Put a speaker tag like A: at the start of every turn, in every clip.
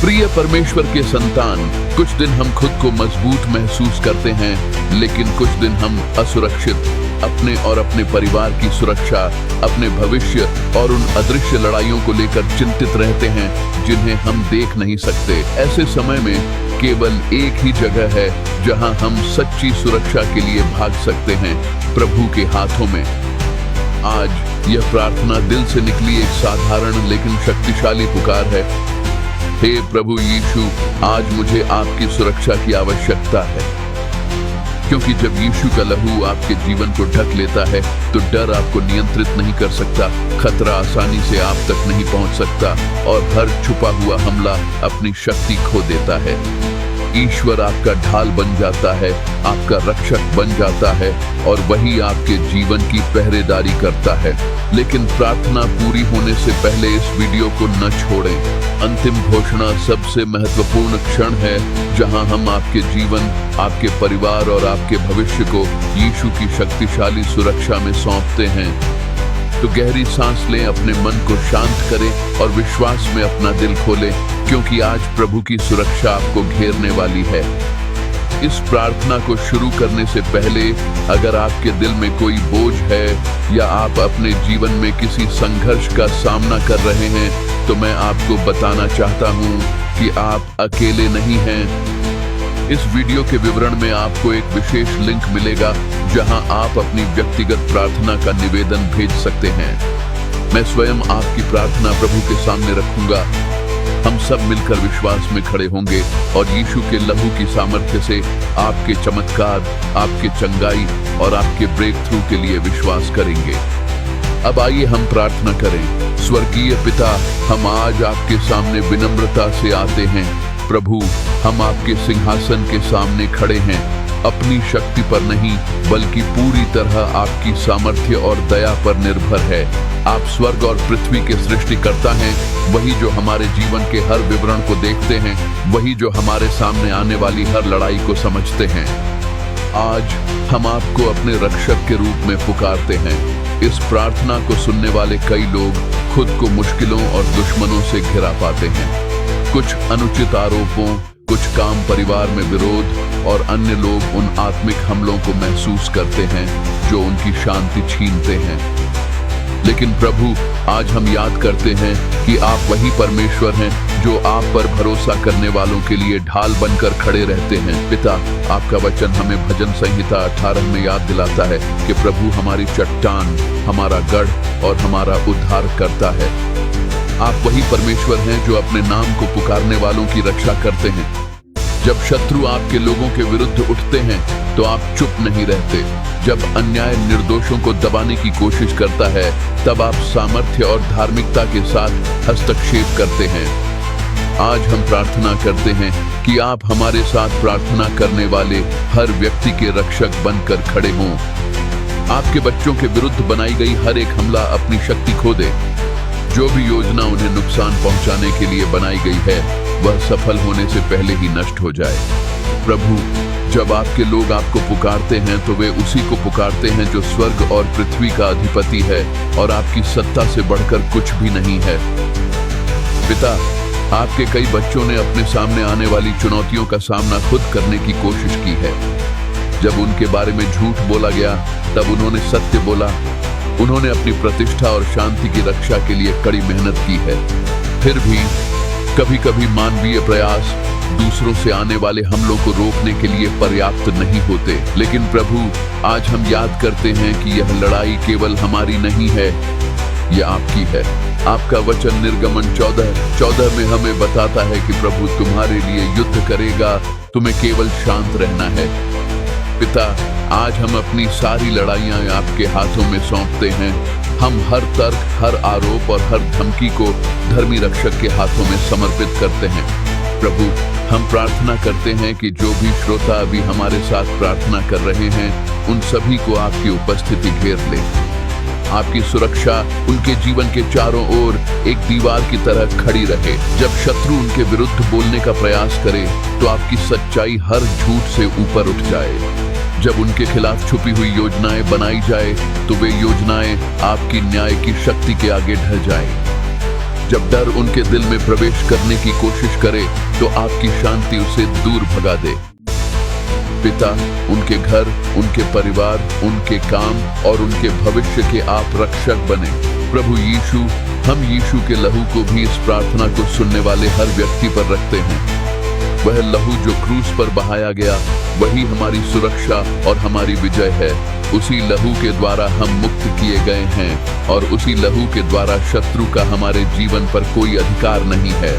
A: प्रिय परमेश्वर के संतान, कुछ दिन हम खुद को मजबूत महसूस करते हैं, लेकिन कुछ दिन हम असुरक्षित, अपने और अपने परिवार की सुरक्षा, अपने भविष्य और उन अदृश्य लड़ाइयों को लेकर चिंतित रहते हैं जिन्हें हम देख नहीं सकते। ऐसे समय में केवल एक ही जगह है जहां हम सच्ची सुरक्षा के लिए भाग सकते हैं, प्रभु के हाथों में। आज यह प्रार्थना दिल से निकली एक साधारण लेकिन शक्तिशाली पुकार है। हे प्रभु यीशु, आज मुझे आपकी सुरक्षा की आवश्यकता है, क्योंकि जब यीशु का लहू आपके जीवन को ढक लेता है तो डर आपको नियंत्रित नहीं कर सकता, खतरा आसानी से आप तक नहीं पहुंच सकता और हर छुपा हुआ हमला अपनी शक्ति खो देता है। ईश्वर आपका ढाल बन जाता है, आपका रक्षक बन जाता है और वही आपके जीवन की पहरेदारी करता है। लेकिन प्रार्थना पूरी होने से पहले इस वीडियो को न छोड़ें। अंतिम घोषणा सबसे महत्वपूर्ण क्षण है जहां हम आपके जीवन, आपके परिवार और आपके भविष्य को यीशु की शक्तिशाली सुरक्षा में सौंपते हैं। तो गहरी सांस लें, अपने मन को शांत करें और विश्वास में अपना दिल खोलें, क्योंकि आज प्रभु की सुरक्षा आपको घेरने वाली है। इस प्रार्थना को शुरू करने से पहले अगर आपके दिल में कोई बोझ है या आप अपने जीवन में किसी संघर्ष का सामना कर रहे हैं, तो मैं आपको बताना चाहता हूं कि आप अकेले नहीं हैं। इस वीडियो के विवरण में आपको एक विशेष लिंक मिलेगा जहां आप अपनी व्यक्तिगत प्रार्थना का निवेदन भेज सकते हैं। मैं स्वयं आपकी प्रार्थना प्रभु के सामने रखूंगा। हम सब मिलकर विश्वास में खड़े होंगे और यीशु के लहू की सामर्थ्य से आपके चमत्कार, आपके चंगाई और आपके ब्रेक थ्रू के लिए विश्वास करेंगे। अब आइए हम प्रार्थना करें। स्वर्गीय पिता, हम आज आपके सामने विनम्रता से आते हैं। प्रभु, हम आपके सिंहासन के सामने खड़े हैं, अपनी शक्ति पर नहीं बल्कि पूरी तरह आपकी सामर्थ्य और दया पर निर्भर है। आप स्वर्ग और पृथ्वी के सृष्टिकर्ता हैं, वही जो हमारे जीवन के हर विवरण को देखते हैं, वही जो हमारे सामने आने वाली हर लड़ाई को समझते हैं। आज हम आपको अपने रक्षक के रूप में पुकारते हैं। इस प्रार्थना को सुनने वाले कई लोग खुद को मुश्किलों और दुश्मनों से घिरा पाते हैं। कुछ अनुचित आरोपों, कुछ काम परिवार में विरोध और अन्य लोग उन आत्मिक हमलों को महसूस करते हैं जो उनकी शांति छीनते हैं। लेकिन प्रभु, आज हम याद करते हैं कि आप वही परमेश्वर हैं जो आप पर भरोसा करने वालों के लिए ढाल बनकर खड़े रहते हैं। पिता, आपका वचन हमें भजन संहिता 18 में याद दिलाता है कि प्रभु हमारी चट्टान, हमारा गढ़ और हमारा उद्धार करता है। आप वही परमेश्वर हैं जो अपने नाम को पुकारने वालों की रक्षा करते हैं। जब शत्रु आपके लोगों के विरुद्ध उठते हैं तो आप चुप नहीं रहते। जब अन्याय निर्दोषों को दबाने की कोशिश करता है, तब आप सामर्थ्य और धार्मिकता के साथ हस्तक्षेप करते हैं। आज हम प्रार्थना करते हैं कि आप हमारे साथ प्रार्थना करने वाले हर व्यक्ति के रक्षक बनकर खड़े हों। आपके बच्चों के विरुद्ध बनाई गई हर एक हमला अपनी शक्ति खो दे। जो भी योजना उन्हें नुकसान पहुंचाने के लिए बनाई गई है, वह सफल होने से पहले ही नष्ट हो जाए। प्रभु, जब आपके लोग आपको पुकारते हैं तो वे उसी को पुकारते हैं जो स्वर्ग और पृथ्वी का अधिपति है और आपकी सत्ता से बढ़कर कुछ भी नहीं है। पिता, आपके कई बच्चों ने अपने सामने आने वाली चुनौतियों का सामना खुद करने की कोशिश की है। जब उनके बारे में झूठ बोला गया, तब उन्होंने सत्य बोला। उन्होंने अपनी प्रतिष्ठा और शांति की रक्षा के लिए कड़ी मेहनत की है। फिर भी कभी कभी मानवीय प्रयास दूसरों से आने वाले हमलों को रोकने के लिए पर्याप्त नहीं होते। लेकिन प्रभु, आज हम याद करते हैं कि यह लड़ाई केवल हमारी नहीं है, यह आपकी है। आपका वचन निर्गमन 14 में हमें बताता है कि प्रभु तुम्हारे लिए युद्ध करेगा, तुम्हें केवल शांत रहना है। पिता, आज हम अपनी सारी लड़ाइयां आपके हाथों में सौंपते हैं। हम हर तर्क, हर आरोप और हर धमकी को धर्मी रक्षक के हाथों में समर्पित करते हैं। प्रभु, हम प्रार्थना करते हैं कि जो भी श्रोता अभी हमारे साथ प्रार्थना कर रहे हैं, उन सभी को आपकी उपस्थिति घेर ले। आपकी सुरक्षा उनके जीवन के चारों ओर एक दीवार की तरह खड़ी रहे। जब शत्रु उनके विरुद्ध बोलने का प्रयास करे, तो आपकी सच्चाई हर झूठ से ऊपर उठ जाए। जब उनके खिलाफ छुपी हुई योजनाएं बनाई जाए, तो वे योजनाएं आपकी न्याय की शक्ति के आगे ढह जाए। जब डर उनके दिल में प्रवेश करने की कोशिश करे तो आपकी शांति उसे दूर भगा दे। पिता, उनके घर, उनके परिवार, उनके काम और उनके भविष्य के आप रक्षक बने। प्रभु यीशु, हम यीशु के लहू को भी इस प्रार्थना को सुनने वाले हर व्यक्ति पर रखते हैं। वह लहू जो क्रूस पर बहाया गया वही हमारी सुरक्षा और हमारी विजय है। उसी लहू के द्वारा हम मुक्त किए गए हैं और उसी लहू के द्वारा शत्रु का हमारे जीवन पर कोई अधिकार नहीं है।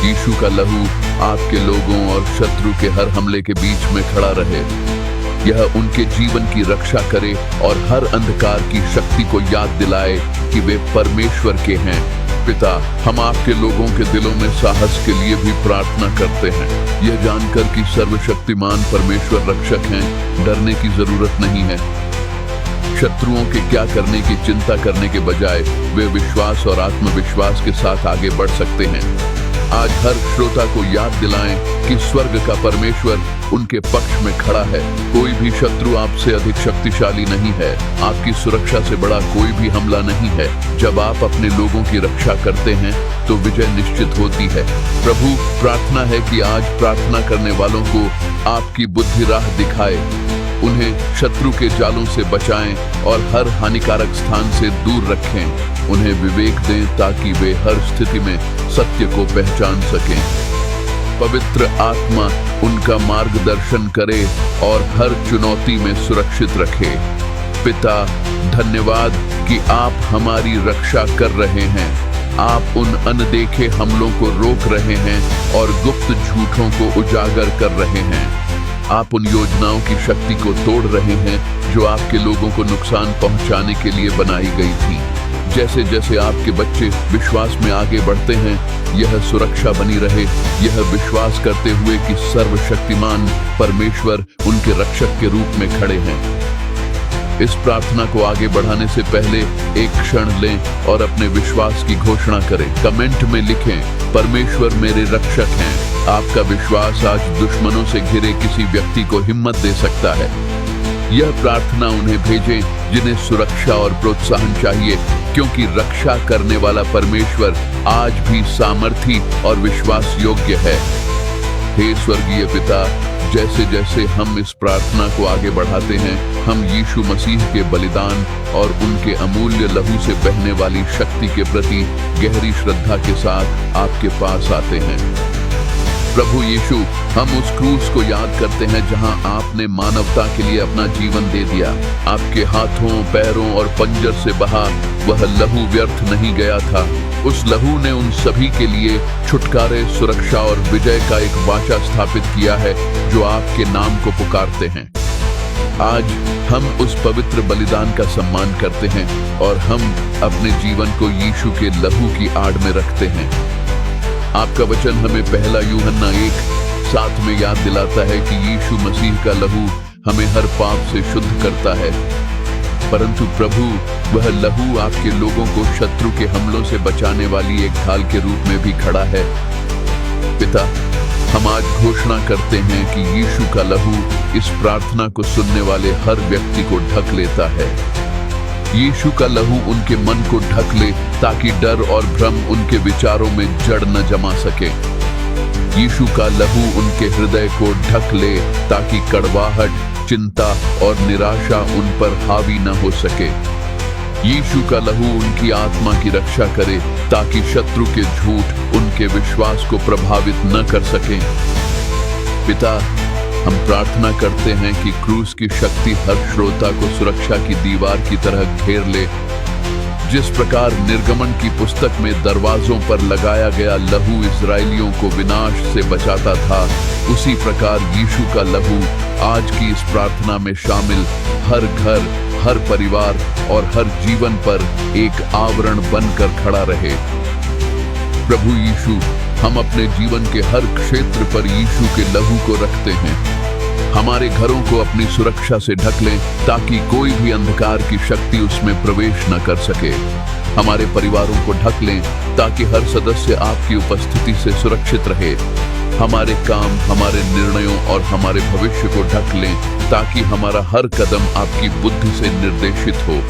A: यीशु का लहू आपके लोगों और शत्रु के हर हमले के बीच में खड़ा रहे। यह उनके जीवन की रक्षा करे और हर अंधकार की शक्ति को याद दिलाए कि वे परमेश्वर के हैं। पिता, हम आपके लोगों के दिलों में साहस के लिए भी प्रार्थना करते हैं, यह जानकर कि सर्वशक्तिमान परमेश्वर रक्षक हैं। डरने की जरूरत नहीं है। शत्रुओं के क्या करने की चिंता करने के बजाय वे विश्वास और आत्मविश्वास के साथ आगे बढ़ सकते हैं। आज हर श्रोता को याद दिलाएं कि स्वर्ग का परमेश्वर उनके पक्ष में खड़ा है। कोई भी शत्रु आपसे अधिक शक्तिशाली नहीं है। आपकी सुरक्षा से बड़ा कोई भी हमला नहीं है। जब आप अपने लोगों की रक्षा करते हैं तो विजय निश्चित होती है। प्रभु, प्रार्थना है कि आज प्रार्थना करने वालों को आपकी बुद्धि राह दिखाए, उन्हें शत्रु के जालों से बचाएं और हर हानिकारक स्थान से दूर रखें। उन्हें विवेक दें ताकि वे हर स्थिति में सत्य को पहचान सकें। पवित्र आत्मा उनका मार्गदर्शन करे और हर चुनौती में सुरक्षित रखे। पिता, धन्यवाद कि आप हमारी रक्षा कर रहे हैं। आप उन अनदेखे हमलों को रोक रहे हैं और गुप्त झूठों को उजागर कर रहे हैं। आप उन योजनाओं की शक्ति को तोड़ रहे हैं जो आपके लोगों को नुकसान पहुंचाने के लिए बनाई गई थी। जैसे जैसे आपके बच्चे विश्वास में आगे बढ़ते हैं, यह सुरक्षा बनी रहे, यह विश्वास करते हुए कि सर्वशक्तिमान परमेश्वर उनके रक्षक के रूप में खड़े हैं। इस प्रार्थना को आगे बढ़ाने से पहले एक क्षण लें और अपने विश्वास की घोषणा करें। कमेंट में लिखें, परमेश्वर मेरे रक्षक हैं। आपका विश्वास आज दुश्मनों से घिरे किसी व्यक्ति को हिम्मत दे सकता है। यह प्रार्थना उन्हें भेजें जिन्हें सुरक्षा और प्रोत्साहन चाहिए, क्योंकि रक्षा करने वाला परमेश्वर आज भी सामर्थी और विश्वास योग्य है। हे स्वर्गीय पिता, जैसे जैसे हम इस प्रार्थना को आगे बढ़ाते हैं, हम यीशु मसीह के बलिदान और उनके अमूल्य लहू से बहने वाली शक्ति के प्रति गहरी श्रद्धा के साथ आपके पास आते हैं। प्रभु यीशु, हम उस क्रूस को याद करते हैं जहां आपने मानवता के लिए अपना जीवन दे दिया। आपके हाथों, पैरों और पंजर से बहा वह लहू व्यर्थ नहीं गया था। उस लहू ने उन सभी के लिए छुटकारे, सुरक्षा और विजय का एक वाचा स्थापित किया है जो आपके नाम को पुकारते हैं। आज हम उस पवित्र बलिदान का सम्मान करते हैं और हम अपने जीवन को यीशु के लहू की आड़ में रखते हैं। आपका वचन हमें पहला यूहन्ना 1:7 में याद दिलाता है कि यीशु मसीह का लहू हमें हर पाप से शुद्ध करता है। परंतु प्रभु, वह लहू आपके लोगों को शत्रु के हमलों से बचाने वाली एक ढाल के रूप में भी खड़ा है। पिता, हम आज घोषणा करते हैं कि यीशु का लहू इस प्रार्थना को सुनने वाले हर व्यक्ति को ढक लेता है। यीशु का लहू उनके मन को ढक ले ताकि डर और भ्रम उनके विचारों में जड़ न जमा सके। यीशु का लहू उनके हृदय को ढक ले ताकि कड़वाहट, चिंता और निराशा उन पर हावी न हो सके। यीशु का लहू उनकी आत्मा की रक्षा करे ताकि शत्रु के झूठ उनके विश्वास को प्रभावित न कर सके। पिता, हम प्रार्थना करते हैं कि क्रूस की शक्ति हर श्रोता को सुरक्षा की दीवार की तरह घेर ले। जिस प्रकार निर्गमन की पुस्तक में दरवाजों पर लगाया गया लहू इस्राएलियों को विनाश से बचाता था, उसी प्रकार यीशु का लहू आज की इस प्रार्थना में शामिल हर घर, हर परिवार और हर जीवन पर एक आवरण बनकर खड़ा रहे। प्रभु यीशु, हम अपने जीवन के हर क्षेत्र पर यीशु के लहू को रखते हैं। हमारे घरों को अपनी सुरक्षा से ढक लें ताकि कोई भी अंधकार की शक्ति उसमें प्रवेश न कर सके। हमारे परिवारों को ढक लें ताकि हर सदस्य आपकी उपस्थिति से सुरक्षित रहे। हमारे काम, हमारे निर्णयों और हमारे भविष्य को ढक लें ताकि हमारा हर कदम आपकी बुद्धि से निर्देशित हो।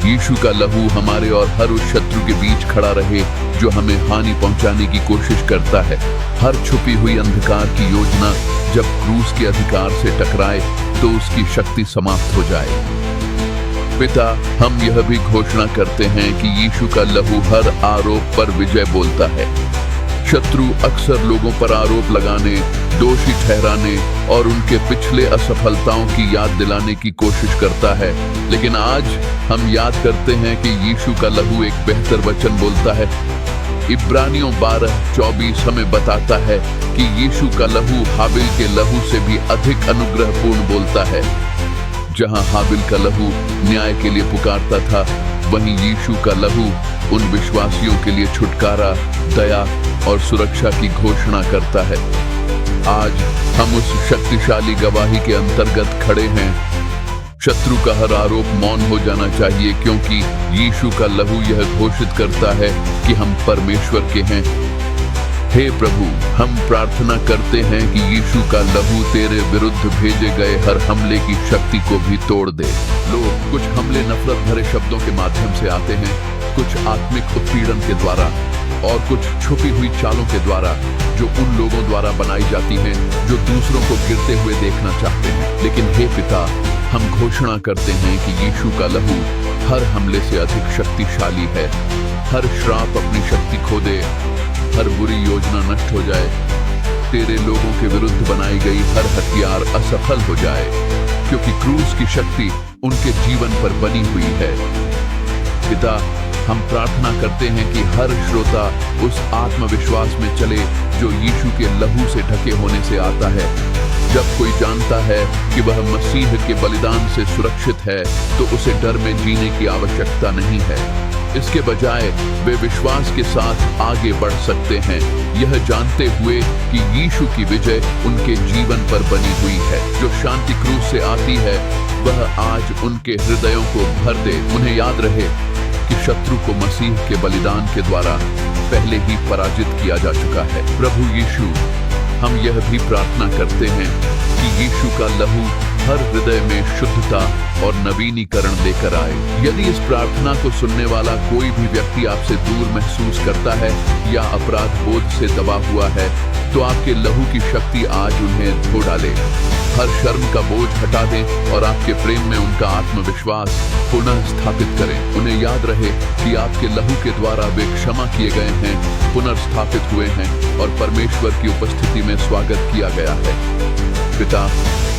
A: यीशु का लहू हमारे और हर उस शत्रु के बीच खड़ा रहे जो हमें हानि पहुंचाने की कोशिश करता है। हर छुपी हुई अंधकार की योजना जब क्रूस के अधिकार से टकराए तो उसकी शक्ति समाप्त हो जाए। पिता, हम यह भी घोषणा करते हैं कि यीशु का लहू हर आरोप पर विजय बोलता है। शत्रु अक्सर लोगों पर आरोप लगाने, दोषी ठहराने और उनके पिछले असफलताओं की याद दिलाने की कोशिश करता है, लेकिन आज हम याद करते हैं कि यीशु का लहू एक बेहतर वचन बोलता है। इब्रानियों 12:24 हमें बताता है कि यीशु का लहू हाबिल के लहू से भी अधिक अनुग्रहपूर्ण बोलता है। जहां हाबिल का लहू न्याय के लिए पुकारता था, वहीं यीशु का लहू उन विश्वासियों के लिए छुटकारा, दया और सुरक्षा की घोषणा करता है। आज हम उस शक्तिशाली गवाही के अंतर्गत खड़े हैं। शत्रु का हर आरोप मौन हो जाना चाहिए, क्योंकि यीशु का लहू यह घोषित करता है कि हम परमेश्वर के हैं। हे प्रभु, हम प्रार्थना करते हैं कि यीशु का लहू तेरे विरुद्ध भेजे गए हर हमले की शक्ति को भी तोड़ दे। लोग कुछ हमले नफरत भरे शब्दों के माध्यम से आते हैं, कुछ आत्मिक उत्पीड़न के द्वारा और कुछ छुपी हुई चालों के द्वारा जो उन लोगों द्वारा बनाई जाती हैं जो दूसरों को गिरते हुए देखना चाहते हैं। लेकिन हे पिता, हम घोषणा करते हैं कि यीशु का लहू हर हमले से अधिक शक्तिशाली है। हर श्राप अपनी शक्ति खो दे, हर बुरी योजना नष्ट हो जाए, तेरे लोगों के विरुद्ध बनाई गई हर हथियार असफल हो जाए, क्योंकि क्रूस की शक्ति उनके जीवन पर बनी हुई है। पिता, हम प्रार्थना करते हैं कि हर श्रोता उस आत्मविश्वास में चले जो यीशु के लहू से ढके होने से आता है। जब कोई जानता है कि वह मसीह के बलिदान से सुरक्षित है, तो उसे डर में जीने की आवश्यकता नहीं है। इसके बजाय वे विश्वास के साथ आगे बढ़ सकते हैं, यह जानते हुए कि यीशु की विजय उनके जीवन पर बनी हुई है। जो शांति क्रूस से आती है, वह आज उनके हृदयों को भर दे। उन्हें याद रहे कि शत्रु को मसीह के बलिदान के द्वारा पहले ही पराजित किया जा चुका है। प्रभु यीशु, हम यह भी प्रार्थना करते हैं कि यीशु का लहू हर हृदय में शुद्धता और नवीनीकरण लेकर आए। यदि इस प्रार्थना को सुनने वाला कोई भी व्यक्ति आपसे दूर महसूस करता है या अपराध बोध से दबा हुआ है, तो आपके लहू की शक्ति आज उन्हें धो डाले। हर शर्म का बोझ हटा दें और आपके प्रेम में उनका आत्मविश्वास पुनः स्थापित करें। उन्हें याद रहे कि आपके लहू के द्वारा वे क्षमा किए गए हैं, पुनर्स्थापित हुए हैं और परमेश्वर की उपस्थिति में स्वागत किया गया है। पिता,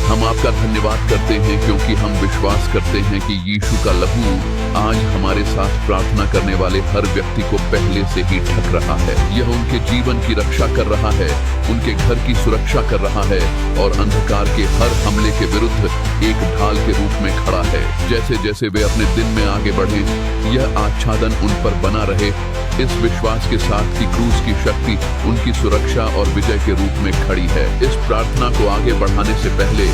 A: हम आपका धन्यवाद करते हैं क्योंकि हम विश्वास करते हैं कि यीशु का लहू आज हमारे साथ प्रार्थना करने वाले हर व्यक्ति को पहले से ही ढक रहा है। यह उनके जीवन की रक्षा कर रहा है, उनके घर की सुरक्षा कर रहा है और अंधकार के हर हमले के विरुद्ध एक ढाल के रूप में खड़ा है। जैसे जैसे वे अपने दिन में आगे बढ़ें, यह आच्छादन उन पर बना रहे, इस विश्वास के साथ कि क्रूस की शक्ति उनकी सुरक्षा और विजय के रूप में खड़ी है। इस प्रार्थना को आगे बढ़ाने से पहले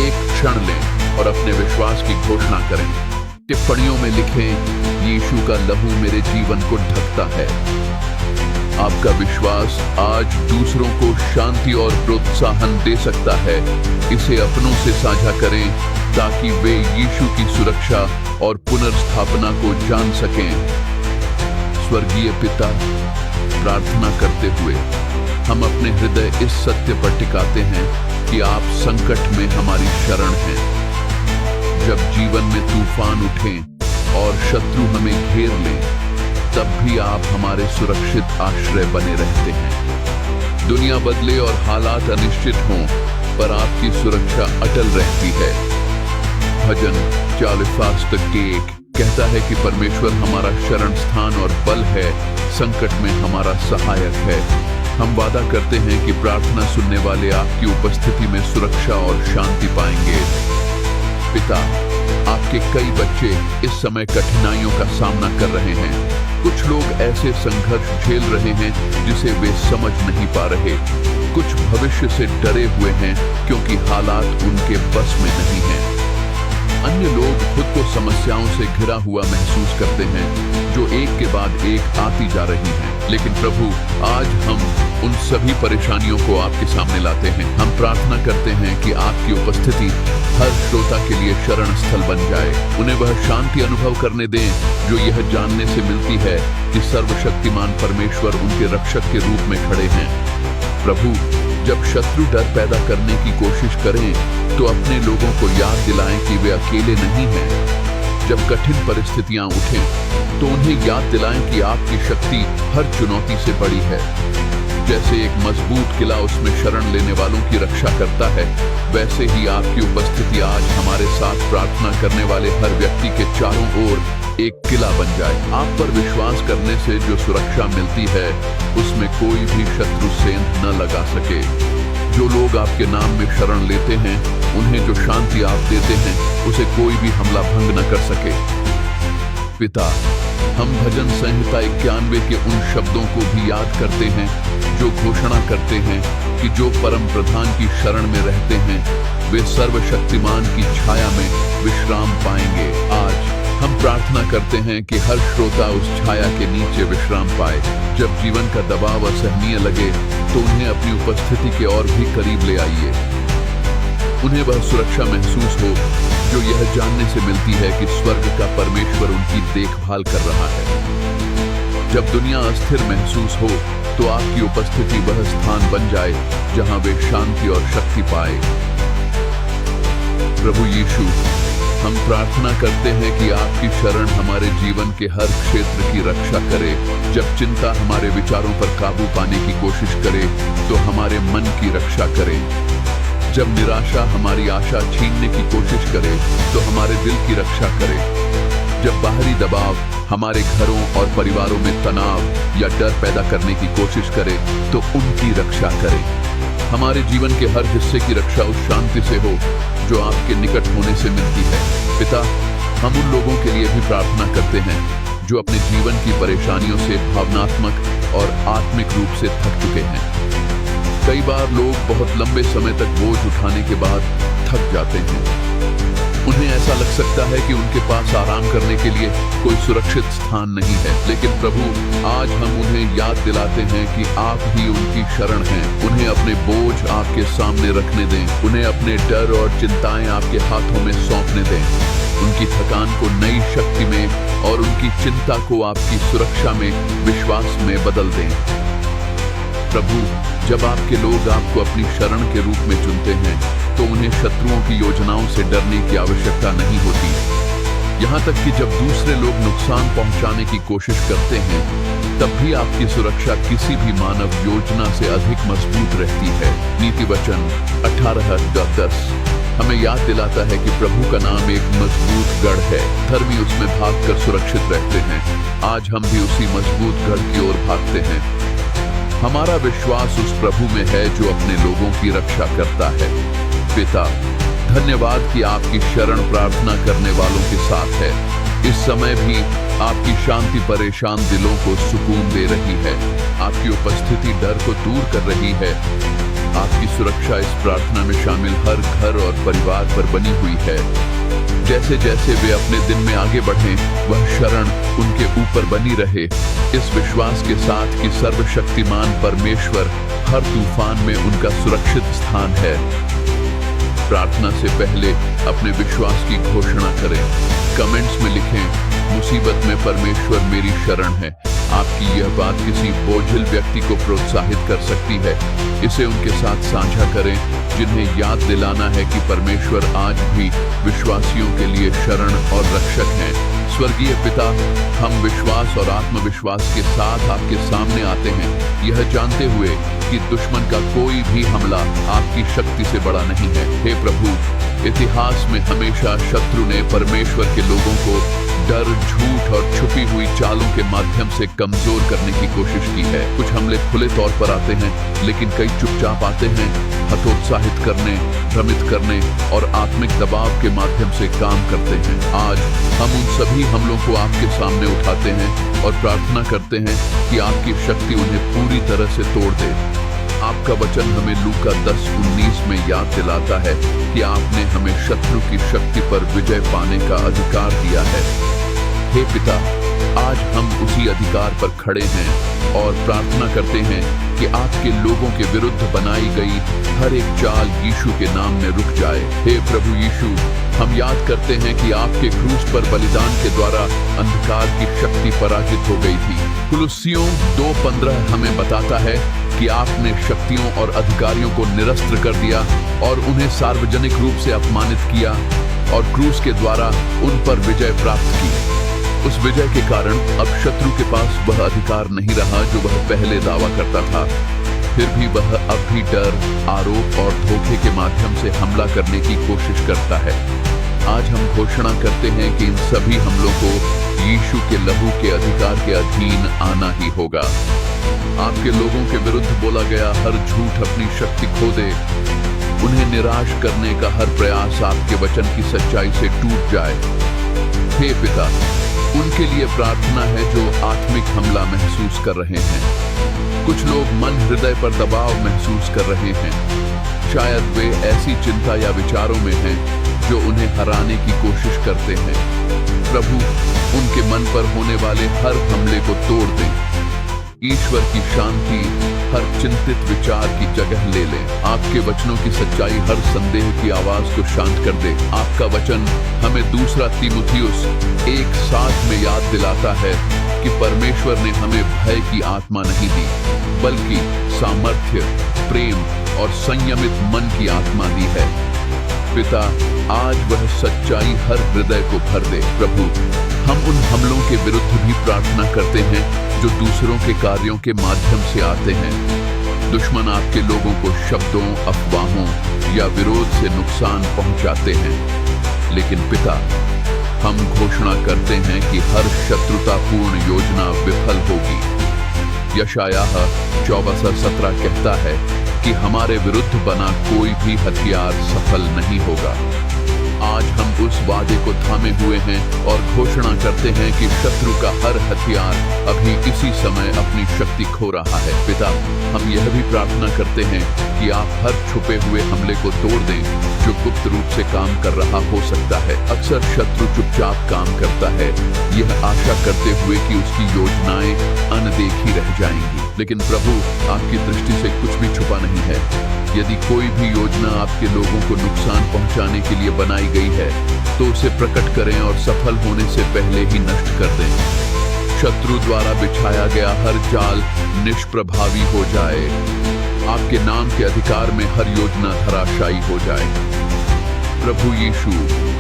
A: एक क्षण लें और अपने विश्वास की घोषणा करें। टिप्पणियों में लिखें, यीशु का लहू मेरे जीवन को ढकता है। आपका विश्वास आज दूसरों को शांति और प्रोत्साहन दे सकता है। इसे अपनों से साझा करें ताकि वे यीशु की सुरक्षा और पुनर्स्थापना को जान सकें। स्वर्गीय पिता, प्रार्थना करते हुए हम अपने हृदय इस सत्य पर टिकाते हैं कि आप संकट में हमारी शरण हैं। जब जीवन में तूफान उठें और शत्रु हमें घेर लें, तब भी आप हमारे सुरक्षित आश्रय बने रहते हैं। दुनिया बदले और हालात अनिश्चित हों, पर आपकी सुरक्षा अटल रहती है। भजन 40:1 कहता है कि परमेश्वर हमारा शरण स्थान और बल है, संकट में हमारा सहायक है। हम वादा करते हैं कि प्रार्थना सुनने वाले आपकी उपस्थिति में सुरक्षा और शांति पाएंगे। पिता, आपके कई बच्चे इस समय कठिनाइयों का सामना कर रहे हैं। कुछ लोग ऐसे संघर्ष झेल रहे हैं जिसे वे समझ नहीं पा रहे। कुछ भविष्य से डरे हुए हैं क्योंकि हालात उनके बस में नहीं हैं। अन्य लोग खुद को समस्याओं से घिरा हुआ महसूस करते हैं जो एक के बाद एक आती जा रही हैं। लेकिन प्रभु, आज हम उन सभी परेशानियों को आपके सामने लाते हैं। हम प्रार्थना करते हैं कि आपकी उपस्थिति हर श्रोता के लिए शरण स्थल बन जाए। उन्हें वह शांति अनुभव करने दें जो यह जानने से मिलती है कि सर्वशक्तिमान परमेश्वर उनके रक्षक के रूप में खड़े हैं। प्रभु, जब शत्रु डर पैदा करने की कोशिश करें तो अपने लोगों को याद दिलाएं कि वे अकेले नहीं हैं। जब कठिन परिस्थितियां उठें तो उन्हें याद दिलाएं कि आपकी शक्ति हर चुनौती से बड़ी है। जैसे एक मजबूत किला उसमें शरण लेने वालों की रक्षा करता है, वैसे ही आपकी उपस्थिति आज हमारे साथ प्रार्थना करने वाले हर व्यक्ति के चारों ओर एक किला बन जाए। आप पर विश्वास करने से जो सुरक्षा मिलती है उसमें कोई भी शत्रु सेंध न लगा सके। जो लोग आपके नाम में शरण लेते हैं, उन्हें जो शांति आप देते हैं उसे कोई भी हमला भंग न कर सके। पिता, हम भजन संहिता 91 के उन शब्दों को भी याद करते हैं जो घोषणा करते हैं कि जो परम प्रधान की शरण में रहते हैं वे सर्वशक्तिमान की छाया में विश्राम पाएंगे। आज हम प्रार्थना करते हैं कि हर श्रोता उस छाया के नीचे विश्राम पाए। जब जीवन का दबाव असहनीय लगे तो उन्हें अपनी उपस्थिति के और भी करीब ले आइए। उन्हें वह सुरक्षा महसूस हो जो यह जानने से मिलती है कि स्वर्ग का परमेश्वर उनकी देखभाल कर रहा है। जब दुनिया अस्थिर महसूस हो तो आपकी उपस्थिति वह स्थान बन जाए जहां वे शांति और शक्ति पाए। प्रभु यीशु, हम प्रार्थना करते हैं कि आपकी शरण हमारे जीवन के हर क्षेत्र की रक्षा करे। जब चिंता हमारे विचारों पर काबू पाने की कोशिश करे तो हमारे मन की रक्षा करे। जब निराशा हमारी आशा छीनने की कोशिश करे तो हमारे दिल की रक्षा करे। जब बाहरी दबाव हमारे घरों और परिवारों में तनाव या डर पैदा करने की कोशिश करे तो उनकी रक्षा करे। हमारे जीवन के हर हिस्से की रक्षा उस शांति से हो जो आपके निकट होने से मिलती है। पिता, हम उन लोगों के लिए भी प्रार्थना करते हैं जो अपने जीवन की परेशानियों से भावनात्मक और आत्मिक रूप से थक चुके हैं। कई बार लोग बहुत लंबे समय तक बोझ उठाने के बाद थक जाते हैं। उन्हें ऐसा लग सकता है कि उनके पास आराम करने के लिए कोई सुरक्षित स्थान नहीं है। लेकिन प्रभु, आज हम उन्हें याद दिलाते हैं कि आप ही उनकी शरण हैं। उन्हें अपने बोझ आपके सामने रखने दें। उन्हें अपने डर और चिंताएं आपके हाथों में सौंपने दें। उनकी थकान को नई शक्ति में और उनकी चिंता को आपकी सुरक्षा में विश्वास में बदल दें। प्रभु, जब आपके लोग आपको अपनी शरण के रूप में चुनते हैं तो उन्हें शत्रुओं की योजनाओं से डरने की आवश्यकता नहीं होती। यहाँ तक कि जब दूसरे लोग नुकसान पहुंचाने की कोशिश करते हैं तब भी आपकी सुरक्षा किसी भी मानव योजना से अधिक मजबूत रहती है। नीति वचन 18:10 हमें याद दिलाता है कि प्रभु का नाम एक मजबूत गढ़ है, धर्मी उसमें भागकर सुरक्षित रहते हैं। आज हम भी उसी मजबूत गढ़ की ओर भागते हैं। हमारा विश्वास उस प्रभु में है जो अपने लोगों की रक्षा करता है। पिता, धन्यवाद कि आपकी शरण प्रार्थना करने वालों के साथ है। इस समय भी आपकी शांति परेशान दिलों को सुकून दे रही है। आपकी उपस्थिति डर को दूर कर रही है। आपकी सुरक्षा इस प्रार्थना में शामिल हर घर और परिवार पर बनी हुई है। जैसे जैसे वे अपने दिन में आगे बढ़ें, वह शरण उनके ऊपर बनी रहे, इस विश्वास के साथ कि सर्वशक्तिमान परमेश्वर हर तूफान में उनका सुरक्षित स्थान है। प्रार्थना से पहले अपने विश्वास की घोषणा करें। कमेंट्स में लिखें, मुसीबत में परमेश्वर मेरी शरण है। आपकी यह बात किसी बोझिल व्यक्ति को प्रोत्साहित कर सकती है। इसे उनके साथ साझा करें जिन्हें याद दिलाना है कि परमेश्वर आज भी विश्वासियों के लिए शरण और रक्षक हैं। स्वर्गीय पिता, हम विश्वास और आत्मविश्वास के साथ आपके सामने आते हैं, यह जानते हुए कि दुश्मन का कोई भी हमला आपकी शक्ति से बड़ा नहीं है। हे प्रभु, इतिहास में हमेशा शत्रु ने परमेश्वर के लोगों को डर, झूठ और छुपी हुई चालों के माध्यम से कमजोर करने की कोशिश की है। कुछ हमले खुले तौर पर आते हैं, लेकिन कई चुपचाप आते हैं, हतोत्साहित करने, भ्रमित करने और आत्मिक दबाव के माध्यम से काम करते हैं। आज हम उन सभी हमलों को आपके सामने उठाते हैं और प्रार्थना करते हैं कि आपकी शक्ति उन्हें पूरी तरह से तोड़ दे। आपका वचन हमें लूका 10:19 में याद दिलाता है कि आपने हमें शत्रु की शक्ति पर विजय पाने का अधिकार दिया है। हे पिता, आज हम उसी अधिकार पर खड़े हैं और प्रार्थना करते हैं कि आपके लोगों के विरुद्ध बनाई गई हर एक चाल यीशु के नाम में रुक जाए। हे प्रभु यीशु, हम याद करते हैं कि आपके क्रूस पर बलिदान के द्वारा अंधकार की शक्ति पराजित हो गई थी। कुलुस्सियों 2:15 हमें बताता है कि आपने शक्तियों और अधिकारियों को निरस्त कर दिया और उन्हें सार्वजनिक रूप से अपमानित किया और क्रूस के द्वारा उन पर विजय प्राप्त की। उस विजय के कारण अब शत्रु के पास वह अधिकार नहीं रहा जो वह पहले दावा करता था। फिर भी वह अब भी डर, आरोप और धोखे के माध्यम से हमला करने की कोशिश करता है। आज हम घोषणा करते हैं कि इन सभी हमलों को यीशु के लहू के अधिकार के अधीन आना ही होगा। आपके लोगों के विरुद्ध बोला गया हर झूठ अपनी शक्ति खो दे। उन्हें निराश करने का हर प्रयास आपके वचन की सच्चाई से टूट जाए। हे पिता, उनके लिए प्रार्थना है जो आत्मिक हमला महसूस कर रहे हैं। कुछ लोग मन हृदय पर दबाव महसूस कर रहे हैं। शायद वे ऐसी चिंता या विचारों में हैं जो उन्हें हराने की कोशिश करते हैं। प्रभु, उनके मन पर होने वाले हर हमले को तोड़ दें। ईश्वर की शांति हर चिंतित विचार की जगह ले ले। आपके वचनों की सच्चाई हर संदेह की आवाज को शांत कर दे। आपका वचन हमें 2 तीमुथियुस 1:7 में याद दिलाता है कि परमेश्वर ने हमें भय की आत्मा नहीं दी, बल्कि सामर्थ्य, प्रेम और संयमित मन की आत्मा दी है। पिता, आज वह सच्चाई हर हृदय को भर दे। प्रभु, हम उन हमलों के विरुद्ध भी प्रार्थना करते हैं जो दूसरों के कार्यों के माध्यम से आते हैं। दुश्मन आपके लोगों को शब्दों, अफवाहों या विरोध से नुकसान पहुंचाते हैं। लेकिन पिता, हम घोषणा करते हैं कि हर शत्रुतापूर्ण योजना विफल होगी। यशायाह 14:17 कहता है कि हमारे विरुद्ध बना कोई भी हथियार सफल नहीं होगा। आज हम उस वादे को थामे हुए हैं और घोषणा करते हैं कि शत्रु का हर हथियार अभी इसी समय अपनी शक्ति खो रहा है। पिता, हम यह भी प्रार्थना करते हैं कि आप हर छुपे हुए हमले को तोड़ दें जो गुप्त रूप से काम कर रहा हो सकता है। अक्सर शत्रु चुपचाप काम करता है, यह आशा करते हुए कि उसकी योजनाएं अनदेखी रह जाएंगी। लेकिन प्रभु, आपकी दृष्टि से कुछ भी छुपा नहीं है। यदि कोई भी योजना आपके लोगों को नुकसान पहुंचाने के लिए बनाई गई है तो उसे प्रकट करें और सफल होने से पहले ही नष्ट कर दें। शत्रु द्वारा बिछाया गया हर जाल निष्प्रभावी हो जाए। आपके नाम के अधिकार में हर योजना धराशायी हो जाए। प्रभु यीशु,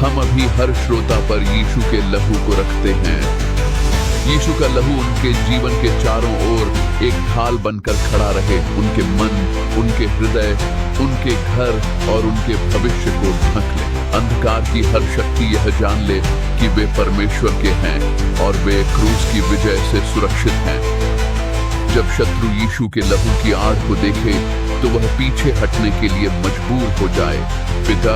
A: हम अभी हर श्रोता पर यीशु के लहू को रखते हैं। यीशु का लहू उनके जीवन के चारों ओर एक ढाल बनकर खड़ा रहे। उनके मन, उनके हृदय, उनके घर और उनके भविष्य को ढक ले। अंधकार की हर शक्ति यह जान ले कि वे परमेश्वर के हैं और वे क्रूस की विजय से सुरक्षित हैं। जब शत्रु यीशु के लहू की आड़ को देखे तो वह पीछे हटने के लिए मजबूर हो जाए। पिता,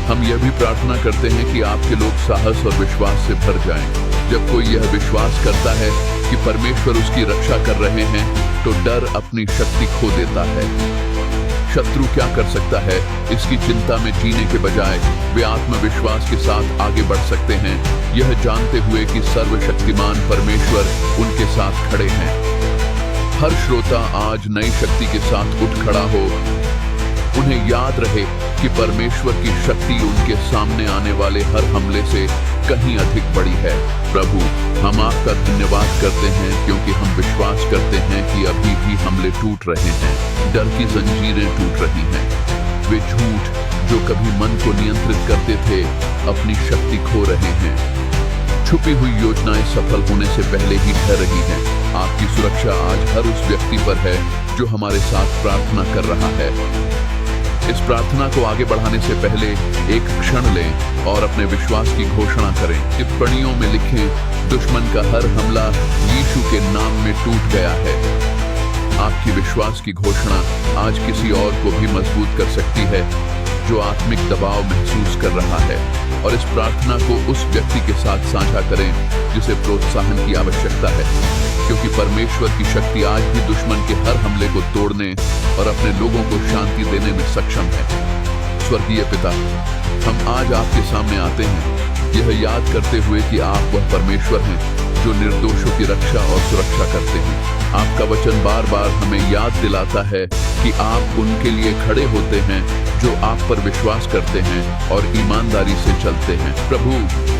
A: हम यह भी प्रार्थना करते हैं कि आपके लोग साहस और विश्वास से भर जाएं। जब कोई यह विश्वास करता है कि परमेश्वर उसकी रक्षा कर रहे हैं तो डर अपनी शक्ति खो देता है। शत्रु क्या कर सकता है, इसकी चिंता में जीने के बजाय वे आत्मविश्वास के साथ आगे बढ़ सकते हैं, यह जानते हुए कि सर्वशक्तिमान परमेश्वर उनके साथ खड़े हैं। हर श्रोता आज नई शक्ति के साथ उठ खड़ा हो। उन्हें याद रहे कि परमेश्वर की शक्ति उनके सामने आने वाले हर हमले से कहीं अधिक बड़ी है। प्रभु, हम आपका धन्यवाद करते हैं क्योंकि हम विश्वास करते हैं कि अभी भी हमले टूट रहे हैं, डर की जंजीरें टूट रही हैं। वे झूठ जो कभी मन को नियंत्रित करते थे अपनी शक्ति खो रहे हैं। छुपी हुई योजनाएं सफल होने से पहले ही ठहर रही हैं। आपकी सुरक्षा आज हर उस व्यक्ति पर है जो हमारे साथ प्रार्थना कर रहा है। इस प्रार्थना को आगे बढ़ाने से पहले एक क्षण लें और अपने विश्वास की घोषणा करें। टिप्पणियों में लिखें, दुश्मन का हर हमला यीशु के नाम में टूट गया है। आपकी विश्वास की घोषणा आज किसी और को भी मजबूत कर सकती है। जो आत्मिक दबाव महसूस कर रहा है, और इस प्रार्थना को उस व्यक्ति के साथ साझा करें जिसे प्रोत्साहन की आवश्यकता है, क्योंकि परमेश्वर की शक्ति आज भी दुश्मन के हर हमले को तोड़ने और अपने लोगों को शांति देने में सक्षम है। स्वर्गीय पिता, हम आज आपके सामने आते हैं यह याद करते हुए कि आप वह परमेश्वर हैं जो निर्दोषों की रक्षा और सुरक्षा करते हैं। आपका वचन बार बार हमें याद दिलाता है कि आप उनके लिए खड़े होते हैं जो आप पर विश्वास करते हैं और ईमानदारी से चलते हैं। प्रभु,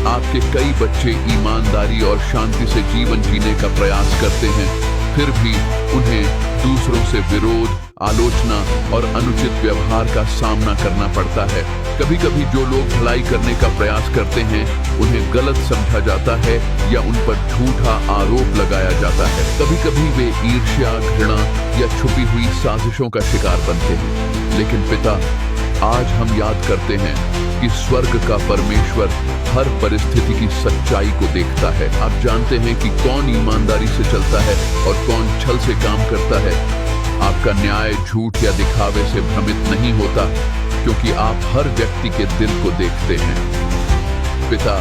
A: आपके कई बच्चे ईमानदारी और शांति से जीवन जीने का प्रयास करते हैं, फिर भी उन्हें दूसरों से विरोध, आलोचना और अनुचित व्यवहार का सामना करना पड़ता है। कभी कभी जो लोग भलाई करने का प्रयास करते हैं उन्हें गलत समझा जाता है या उन पर झूठा आरोप लगाया जाता है। कभी कभी वे ईर्ष्या, घृणा या छुपी हुई साजिशों का शिकार बनते हैं। लेकिन पिता, आज हम याद करते हैं कि स्वर्ग का परमेश्वर हर परिस्थिति की सच्चाई को देखता है। आप जानते हैं कि कौन ईमानदारी से चलता है और कौन छल से काम करता है। आपका न्याय झूठ या दिखावे से भ्रमित नहीं होता, क्योंकि आप हर व्यक्ति के दिल को देखते हैं। पिता,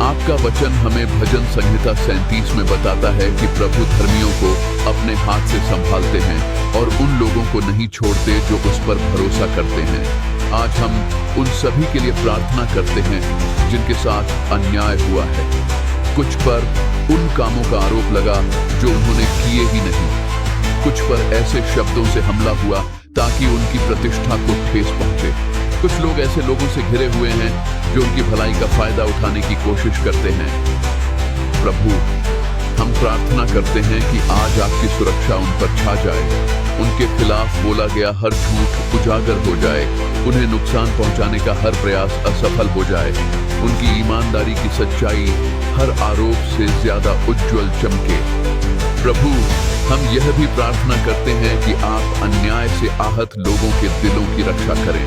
A: आपका वचन हमें भजन संहिता 37 में बताता है कि प्रभु धर्मियों को अपने हाथ से संभालते हैं और उन लोगों को नहीं छोड़ते जो उस पर भरोसा करते हैं। आज हम उन सभी के लिए प्रार्थना करते हैं जिनके साथ अन्याय हुआ है। कुछ पर उन कामों का आरोप लगा जो उन्होंने किए ही नहीं, कुछ पर ऐसे शब्दों से हमला हुआ ताकि उनकी प्रतिष्ठा को ठेस पहुंचे। कुछ लोग ऐसे लोगों से घिरे हुए हैं जो उनकी भलाई का फायदा उठाने की कोशिश करते हैं। प्रभु, हम प्रार्थना करते हैं कि आज आपकी सुरक्षा उन पर छा जाए, उनके खिलाफ बोला गया हर झूठ उजागर हो जाए, उन्हें नुकसान पहुंचाने का हर प्रयास असफल हो जाए, उनकी ईमानदारी की सच्चाई हर आरोप से ज्यादा उज्जवल चमके। प्रभु, हम यह भी प्रार्थना करते हैं कि आप अन्याय से आहत लोगों के दिलों की रक्षा करें।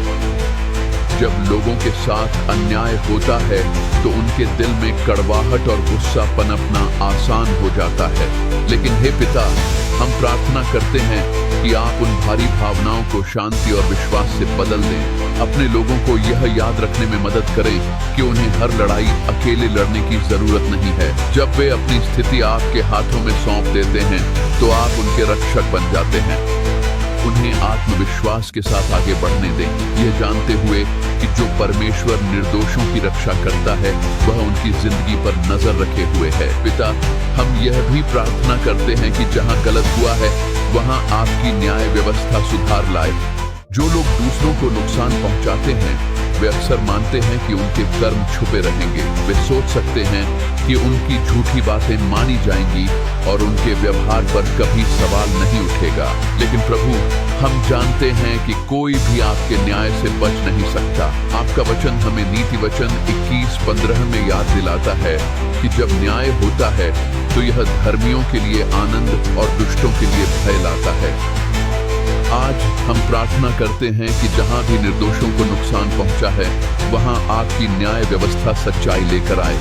A: जब लोगों के साथ अन्याय होता है तो उनके दिल में कड़वाहट और गुस्सा पनपना आसान हो जाता है। लेकिन हे पिता, हम प्रार्थना करते हैं कि आप उन भारी भावनाओं को शांति और विश्वास से बदल दें। अपने लोगों को यह याद रखने में मदद करें कि उन्हें हर लड़ाई अकेले लड़ने की जरूरत नहीं है। जब वे अपनी स्थिति आपके हाथों में सौंप देते हैं तो आप उनके रक्षक बन जाते हैं। उन्हें आत्मविश्वास के साथ आगे बढ़ने दें, यह जानते हुए कि जो परमेश्वर निर्दोषों की रक्षा करता है वह उनकी जिंदगी पर नजर रखे हुए है। पिता, हम यह भी प्रार्थना करते हैं कि जहां गलत हुआ है वहां आपकी न्याय व्यवस्था सुधार लाए। जो लोग दूसरों को नुकसान पहुंचाते हैं वे अक्सर मानते हैं कि उनके कर्म छुपे रहेंगे। वे सोच सकते हैं कि उनकी झूठी बातें मानी जाएंगी और उनके व्यवहार पर कभी सवाल नहीं उठेगा। लेकिन प्रभु, हम जानते हैं कि कोई भी आपके न्याय से बच नहीं सकता। आपका वचन हमें नीति वचन 21:15 में याद दिलाता है कि जब न्याय होता है तो यह धर्मियों के लिए आनंद और दुष्टों के लिए भय लाता है। आज हम प्रार्थना करते हैं कि जहां भी निर्दोषों को नुकसान पहुंचा है वहां आपकी न्याय व्यवस्था सच्चाई लेकर आए।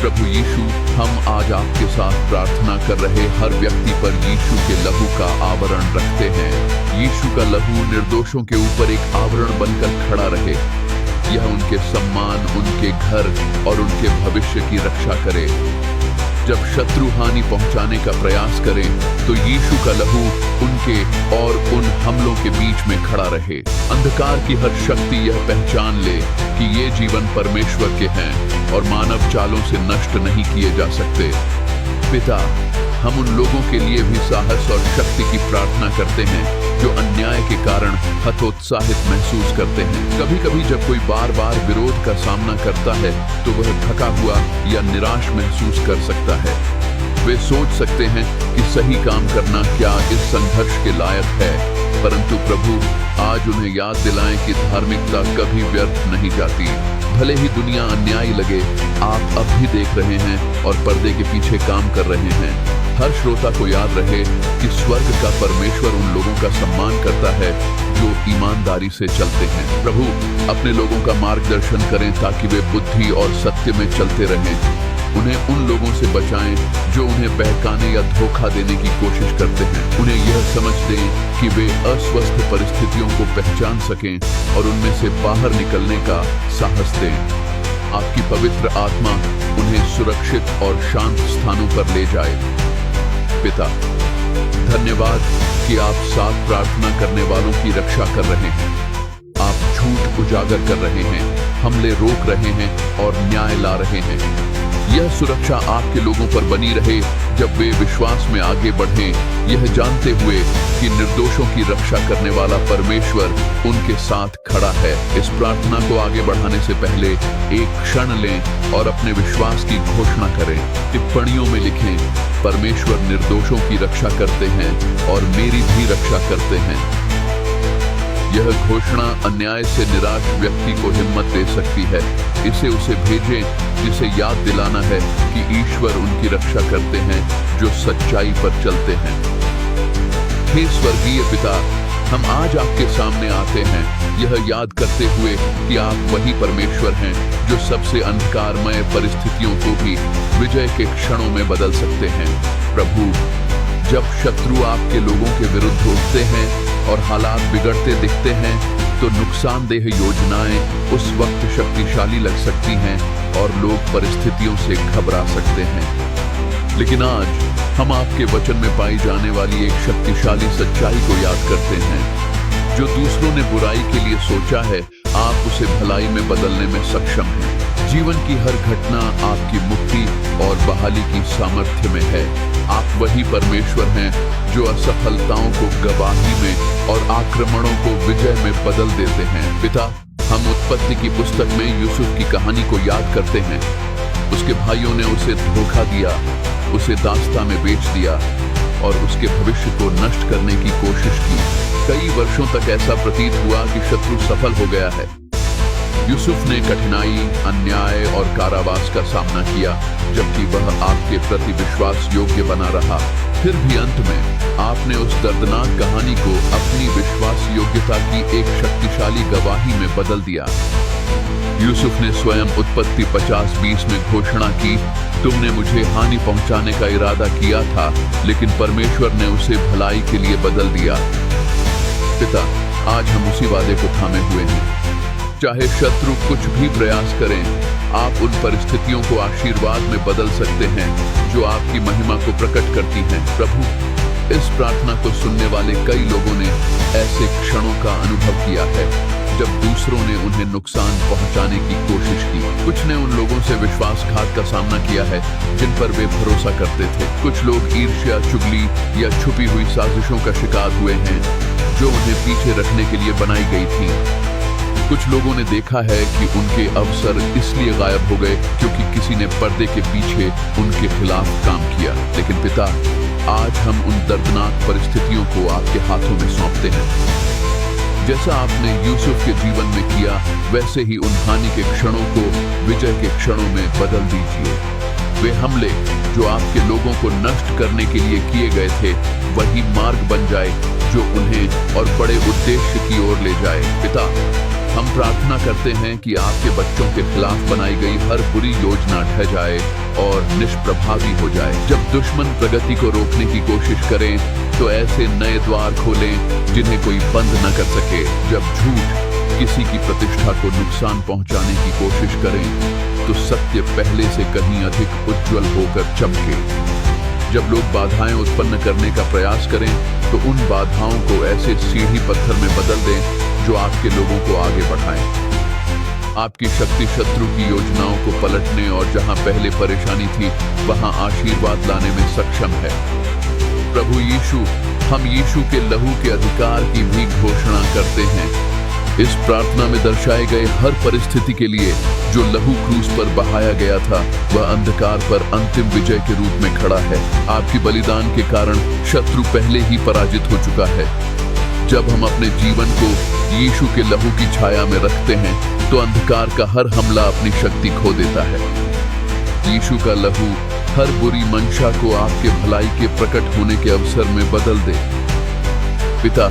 A: प्रभु यीशु, हम आज आपके साथ प्रार्थना कर रहे हर व्यक्ति पर यीशु के लहू का आवरण रखते हैं। यीशु का लहू निर्दोषों के ऊपर एक आवरण बनकर खड़ा रहे। यह उनके सम्मान, उनके घर और उनके भविष्य की रक्षा करे। जब शत्रु हानि पहुंचाने का प्रयास करें तो यीशु का लहू उनके और उन हमलों के बीच में खड़ा रहे। अंधकार की हर शक्ति यह पहचान ले कि ये जीवन परमेश्वर के हैं और मानव चालों से नष्ट नहीं किए जा सकते। पिता, हम उन लोगों के लिए भी साहस और शक्ति की प्रार्थना करते हैं जो अन्याय के कारण हतोत्साहित महसूस करते हैं। कभी कभी जब कोई बार बार विरोध का सामना करता है तो वह थका हुआ या निराश महसूस कर सकता है। वे सोच सकते हैं कि सही काम करना क्या इस संघर्ष के लायक है, परंतु प्रभु आज उन्हें याद दिलाएं कि धार्मिकता कभी व्यर्थ नहीं जाती। भले ही दुनिया अन्यायी लगे, आप अब भी देख रहे हैं और पर्दे के पीछे काम कर रहे हैं। हर श्रोता को याद रहे कि स्वर्ग का परमेश्वर उन लोगों का सम्मान करता है जो ईमानदारी से चलते हैं। प्रभु अपने लोगों का मार्गदर्शन करें ताकि वे बुद्धि और सत्य में चलते रहें। उन्हें उन लोगों से बचाएं जो उन्हें बहकाने या धोखा देने की कोशिश करते हैं। उन्हें यह समझ दें कि वे अस्वस्थ परिस्थितियों को पहचान सकें और उनमें से बाहर निकलने का साहस दें। आपकी पवित्र आत्मा उन्हें सुरक्षित और शांत स्थानों पर ले जाए। पिता, धन्यवाद कि आप साथ प्रार्थना करने वालों की रक्षा कर रहे हैं। आप झूठ उजागर कर रहे हैं, हमले रोक रहे हैं और न्याय ला रहे हैं। यह सुरक्षा आपके लोगों पर बनी रहे जब वे विश्वास में आगे बढ़ें, यह जानते हुए कि निर्दोषों की रक्षा करने वाला परमेश्वर उनके साथ खड़ा है। इस प्रार्थना को आगे बढ़ाने से पहले एक क्षण लें और अपने विश्वास की घोषणा करें। टिप्पणियों में लिखें, परमेश्वर निर्दोषों की रक्षा करते हैं और मेरी भी रक्षा करते हैं। यह घोषणा अन्याय से निराश व्यक्ति को हिम्मत दे सकती है। इसे उसे भेजें जिसे याद दिलाना है कि ईश्वर उनकी रक्षा करते हैं जो सच्चाई पर चलते हैं। हे स्वर्गीय पिता, हम आज आपके सामने आते हैं यह याद करते हुए कि आप वही परमेश्वर हैं जो सबसे अंधकारमय परिस्थितियों को भी विजय के क्षणों में बदल सकते हैं। प्रभु, जब शत्रु आपके लोगों के विरुद्ध उठते हैं और हालात बिगड़ते दिखते हैं तो नुकसानदेह योजनाएं उस वक्त शक्तिशाली लग सकती हैं और लोग परिस्थितियों से घबरा सकते हैं। लेकिन आज हम आपके वचन में पाई जाने वाली एक शक्तिशाली सच्चाई को याद करते हैं। जो दूसरों ने बुराई के लिए सोचा है, आप उसे भलाई में बदलने में सक्षम हैं। जीवन की हर घटना आपकी मुक्ति और बहाली की सामर्थ्य में है। आप वही परमेश्वर हैं जो असफलताओं को गवाही में और आक्रमणों को विजय में बदल देते हैं। पिता, हम उत्पत्ति की पुस्तक में यूसुफ की कहानी को याद करते हैं। उसके भाइयों ने उसे धोखा दिया, उसे दास्ता में बेच दिया और उसके भविष्य को नष्ट करने की कोशिश की। कई वर्षों तक ऐसा प्रतीत हुआ कि शत्रु सफल हो गया है। यूसुफ ने कठिनाई, अन्याय और कारावास का सामना किया, जबकि वह आपके प्रति विश्वास योग्य बना रहा। फिर भी अंत में आपने उस दर्दनाक कहानी को अपनी विश्वास योग्यता की एक शक्तिशाली गवाही में बदल दिया। यूसुफ ने स्वयं उत्पत्ति 50:20 में घोषणा की, तुमने मुझे हानि पहुंचाने का इरादा किया था, लेकिन परमेश्वर ने उसे भलाई के लिए बदल दिया। पिता, आज हम उसी वादे को थामे हुए हैं। चाहे शत्रु कुछ भी प्रयास करें, आप उन परिस्थितियों को आशीर्वाद में बदल सकते हैं जो आपकी महिमा को प्रकट करती हैं। प्रभु, इस प्रार्थना को सुनने वाले कई लोगों ने ऐसे क्षणों का अनुभव किया है जब दूसरों ने उन्हें नुकसान पहुंचाने की कोशिश की। कुछ ने उन लोगों से विश्वासघात का सामना किया है जिन पर वे भरोसा करते थे। कुछ लोग ईर्ष्या, चुगली या छुपी हुई साजिशों का शिकार हुए हैं जो उन्हें पीछे रखने के लिए बनाई गई थी। कुछ लोगों ने देखा है कि उनके अवसर इसलिए गायब हो गए क्योंकि किसी ने पर्दे के पीछे उनके खिलाफ काम किया। लेकिन पिता, आज हम उन दर्दनाक परिस्थितियों को आपके हाथों में सौंपते हैं। जैसा आपने यूसुफ के जीवन में किया, वैसे ही उन हानि के क्षणों को विजय के क्षणों में बदल दीजिए। वे हमले जो आपके लोगों को नष्ट करने के लिए किए गए थे, वही मार्ग बन जाए जो उन्हें और बड़े उद्देश्य की ओर ले जाए। पिता, हम प्रार्थना करते हैं कि आपके बच्चों के खिलाफ बनाई गई हर बुरी योजना ढह जाए और निष्प्रभावी हो जाए। जब दुश्मन प्रगति को रोकने की कोशिश करें तो ऐसे नए द्वार खोलें जिन्हें कोई बंद न कर सके। जब झूठ किसी की प्रतिष्ठा को नुकसान पहुंचाने की कोशिश करें तो सत्य पहले से कहीं अधिक उज्जवल होकर चमके। जब लोग बाधाएं उत्पन्न करने का प्रयास करें तो उन बाधाओं को ऐसे सीढ़ी पत्थर में बदल दें जो आपके लोगों को आगे बढ़ाएं। आपकी शक्ति शत्रु की योजनाओं को पलटने और जहां पहले परेशानी थी वहां आशीर्वाद लाने में सक्षम है। प्रभु यीशु, हम यीशु के लहू के अधिकार की भी घोषणा करते हैं। इस प्रार्थना में दर्शाए गए हर परिस्थिति के लिए जो लहू क्रूस पर बहाया गया था, वह अंधकार पर अंतिम विजय के रूप में खड़ा है। आपकी बलिदान के कारण शत्रु पहले ही पराजित हो चुका है। जब हम अपने जीवन को यीशु के लहू की छाया में रखते हैं तो अंधकार का हर हमला अपनी शक्ति खो देता है। यीशु का लहू हर बुरी मंशा को आपके भलाई के प्रकट होने के अवसर में बदल दे। पिता,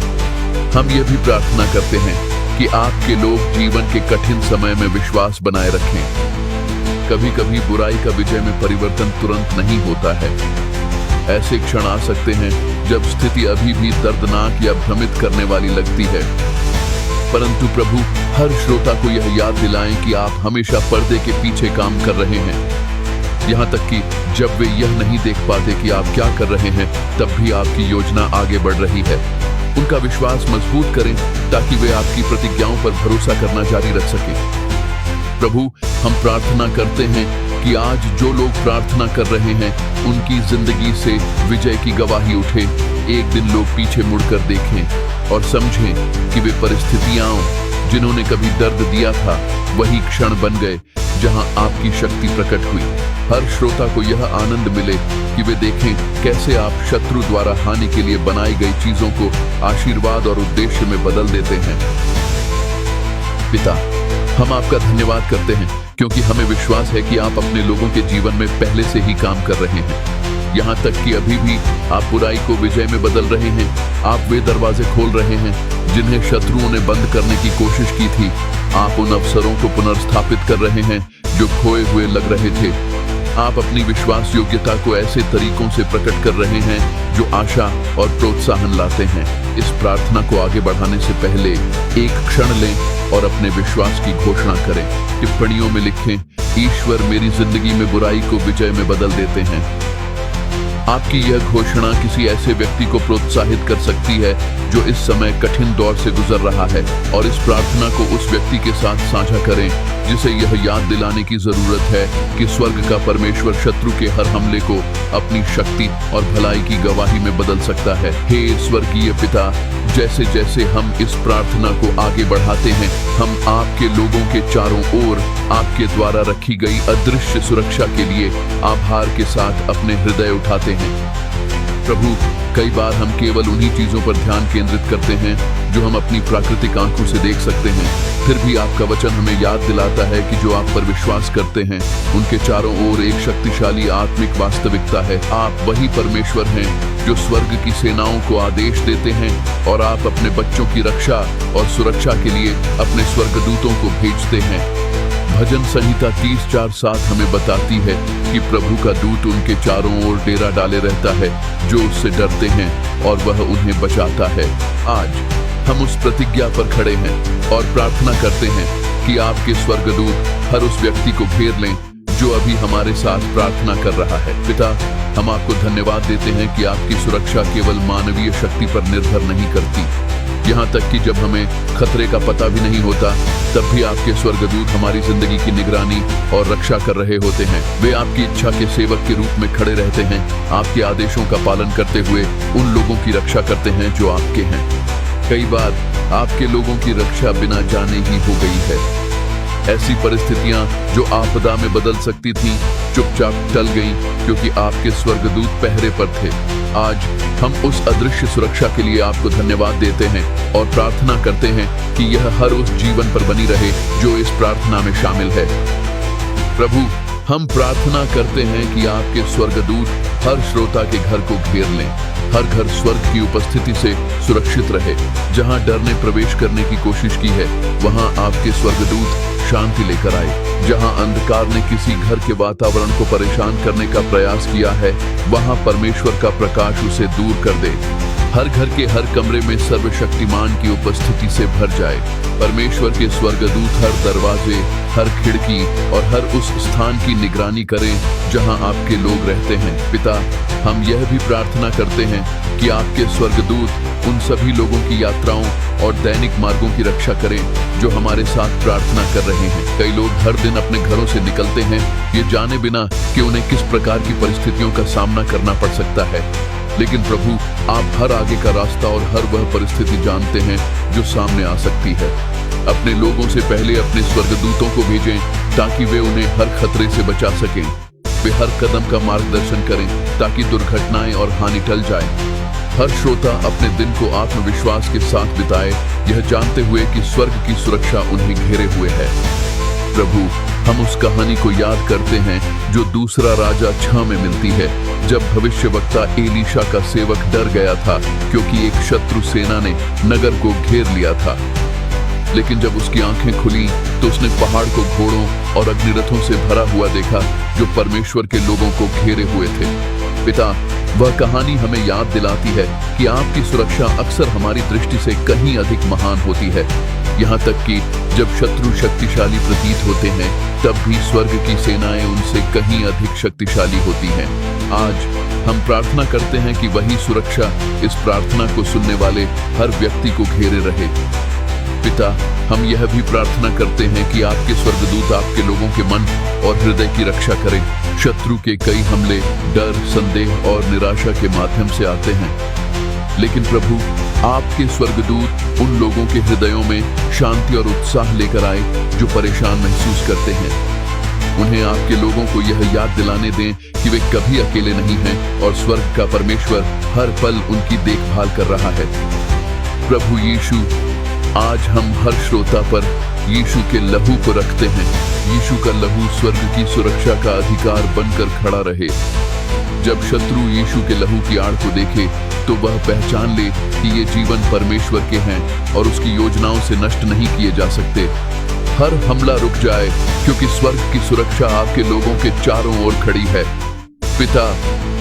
A: हम यह भी प्रार्थना करते हैं कि आपके लोग जीवन के कठिन समय में विश्वास बनाए रखें। कभी कभी बुराई का विजय में परिवर्तन तुरंत नहीं होता है। ऐसे क्षण आ सकते हैं जब स्थिति अभी भी दर्दनाक या भ्रमित करने वाली लगती है, परंतु प्रभु हर श्रोता को यह याद दिलाएं कि आप हमेशा पर्दे के पीछे काम कर रहे हैं। यहाँ तक कि जब वे यह नहीं देख पाते कि आप क्या कर रहे हैं, तब भी आपकी योजना आगे बढ़ रही है। उनका विश्वास मजबूत करें ताकि वे आपकी प्रतिज्ञाओं पर भरोसा करना जारी रख सकें। प्रभु, हम प्रार्थना करते हैं कि आज जो लोग प्रार्थना कर रहे हैं उनकी जिंदगी से विजय की गवाही उठे। एक दिन लोग पीछे मुड़कर देखें और समझें कि वे परिस्थितियां जिन्होंने कभी दर्द दिया था वही क्षण बन गए जहां आपकी शक्ति प्रकट हुई। हर श्रोता को यह आनंद मिले कि वे देखें कैसे आप शत्रु द्वारा हानि के लिए बनाई गई चीजों को आशीर्वाद और उद्देश्य में बदल देते हैं। पिता, हम आपका धन्यवाद करते हैं क्योंकि हमें विश्वास है कि आप अपने लोगों के जीवन में पहले से ही काम कर रहे हैं। यहाँ तक कि अभी भी आप बुराई को विजय में बदल रहे हैं। आप वे दरवाजे खोल रहे हैं जिन्हें शत्रुओं ने बंद करने की कोशिश की थी। आप उन अवसरों को पुनर्स्थापित कर रहे हैं जो खोए हुए लग रहे थे। आप अपनी विश्वास योग्यता को ऐसे तरीकों से प्रकट कर रहे हैं जो आशा और प्रोत्साहन लाते हैं। इस प्रार्थना को आगे बढ़ाने से पहले एक क्षण लें और अपने विश्वास की घोषणा करें। टिप्पणियों में लिखें, ईश्वर मेरी जिंदगी में बुराई को विजय में बदल देते हैं। आपकी यह घोषणा किसी ऐसे व्यक्ति को प्रोत्साहित कर सकती है जो इस समय कठिन दौर से गुजर रहा है, और इस प्रार्थना को उस व्यक्ति के साथ साझा करें जिसे यह याद दिलाने की जरूरत है कि स्वर्ग का परमेश्वर शत्रु के हर हमले को अपनी शक्ति और भलाई की गवाही में बदल सकता है। हे स्वर्गीय पिता, जैसे जैसे हम इस प्रार्थना को आगे बढ़ाते हैं, हम आपके लोगों के चारों ओर आपके द्वारा रखी गई अदृश्य सुरक्षा के लिए आभार के साथ अपने हृदय उठाते हैं। प्रभु, कई बार हम केवल उन्हीं चीजों पर ध्यान केंद्रित करते हैं जो हम अपनी प्राकृतिक आंखों से देख सकते हैं। फिर भी आपका वचन हमें याद दिलाता है कि जो आप पर विश्वास करते हैं उनके चारों ओर एक शक्तिशाली आत्मिक वास्तविकता है। आप वही परमेश्वर हैं जो स्वर्ग की सेनाओं को आदेश देते हैं, और आप अपने बच्चों की रक्षा और सुरक्षा के लिए अपने स्वर्गदूतों को भेजते हैं। भजन संहिता 30:4-7 हमें बताती है कि प्रभु का दूत उनके चारों ओर डेरा डाले रहता है जो उससे डरते हैं, और वह उन्हें बचाता है। आज हम उस प्रतिज्ञा पर खड़े हैं और प्रार्थना करते हैं कि आपके स्वर्गदूत हर उस व्यक्ति को घेर लें जो अभी हमारे साथ प्रार्थना कर रहा है। पिता, हम आपको धन्यवाद देते हैं कि आपकी सुरक्षा केवल मानवीय शक्ति पर निर्भर नहीं करती। यहाँ तक कि जब हमें खतरे का पता भी नहीं होता, तब भी आपके स्वर्गदूत हमारी जिंदगी की निगरानी और रक्षा कर रहे होते हैं। वे आपकी इच्छा के सेवक के रूप में खड़े रहते हैं, आपके आदेशों का पालन करते हुए उन लोगों की रक्षा करते हैं जो आपके हैं। कई बार आपके लोगों की रक्षा बिना जाने ही हो गई है। ऐसी परिस्थितियां जो आपदा में बदल सकती थीं, चुपचाप टल गईं क्योंकि आपके स्वर्गदूत पहरे पर थे। आज हम उस अदृश्य सुरक्षा के लिए आपको धन्यवाद देते हैं और प्रार्थना करते हैं कि यह हर उस जीवन पर बनी रहे जो इस प्रार्थना में शामिल है। प्रभु, हम प्रार्थना करते हैं कि आपके स्वर्गदूत हर श्रोता के घर को घेर लें। हर घर स्वर्ग की उपस्थिति से सुरक्षित रहे। जहां डर ने प्रवेश करने की कोशिश की है, वहां आपके स्वर्गदूत शांति लेकर आए। जहां अंधकार ने किसी घर के वातावरण को परेशान करने का प्रयास किया है, वहां परमेश्वर का प्रकाश उसे दूर कर दे। हर घर के हर कमरे में सर्वशक्तिमान की उपस्थिति से भर जाए। परमेश्वर के स्वर्गदूत हर दरवाजे, हर खिड़की और हर उस स्थान की निगरानी करें जहां आपके लोग रहते हैं। पिता, हम यह भी प्रार्थना करते हैं कि आपके स्वर्गदूत उन सभी लोगों की यात्राओं और दैनिक मार्गों की रक्षा करें जो हमारे साथ प्रार्थना कर रहे हैं। कई लोग हर दिन अपने घरों से निकलते हैं, ये जाने बिना कि उन्हें किस प्रकार की परिस्थितियों का सामना करना पड़ सकता है। लेकिन प्रभु, आप हर आगे का रास्ता और हर वह परिस्थिति जानते हैं जो सामने आ सकती है। अपने लोगों से पहले अपने स्वर्गदूतों को भेजें ताकि वे उन्हें हर खतरे से बचा सकें। वे हर कदम का मार्गदर्शन करें ताकि दुर्घटनाएं और हानि टल जाए। हर श्रोता अपने दिन को आत्मविश्वास के साथ बिताए, यह जानते हुए कि स्वर्ग की सुरक्षा उन्हें घेरे हुए है। प्रभु, हम उस कहानी को याद करते हैं जो दूसरा राजा 6 में मिलती है, जब भविष्यवक्ता एलीशा का सेवक डर गया था क्योंकि एक शत्रु सेना ने नगर को घेर लिया था। लेकिन जब उसकी आंखें खुली तो उसने पहाड़ को घोड़ों और अग्निरथों से भरा हुआ देखा जो परमेश्वर के लोगों को घेरे हुए थे। पिता, वह कहानी हमें याद दिलाती है कि आपकी सुरक्षा अक्सर हमारी दृष्टि से कहीं अधिक महान होती है। यहाँ तक कि जब शत्रु शक्तिशाली प्रतीत होते हैं तब भी स्वर्ग की सेनाएं उनसे कहीं अधिक शक्तिशाली होती हैं। आज हम प्रार्थना करते हैं कि वही सुरक्षा इस प्रार्थना को सुनने वाले हर व्यक्ति को घेरे रहे। पिता, हम यह भी प्रार्थना करते हैं कि आपके स्वर्गदूत आपके लोगों के मन और हृदय की रक्षा करें। शत्रु के कई हमले डर, संदेह और निराशा के माध्यम से आते हैं, लेकिन प्रभु, आपके स्वर्गदूत उन लोगों के हृदयों में शांति और उत्साह लेकर आए जो परेशान महसूस करते हैं। उन्हें आपके लोगों को यह याद दिलाने दें कि वे कभी अकेले नहीं हैं और स्वर्ग का परमेश्वर हर पल उनकी देखभाल कर रहा है। प्रभु यीशु, आज हम हर श्रोता पर यीशु के लहू को रखते हैं। यीशु का लहू स्वर्ग की सुरक्षा का अधिकार बनकर खड़ा रहे। जब शत्रु यीशु के लहू की आड़ को देखे तो वह पहचान ले कि ये जीवन परमेश्वर के हैं और उसकी योजनाओं से नष्ट नहीं किए जा सकते। हर हमला रुक जाए क्योंकि स्वर्ग की सुरक्षा आपके लोगों के चारों ओर खड़ी है। पिता,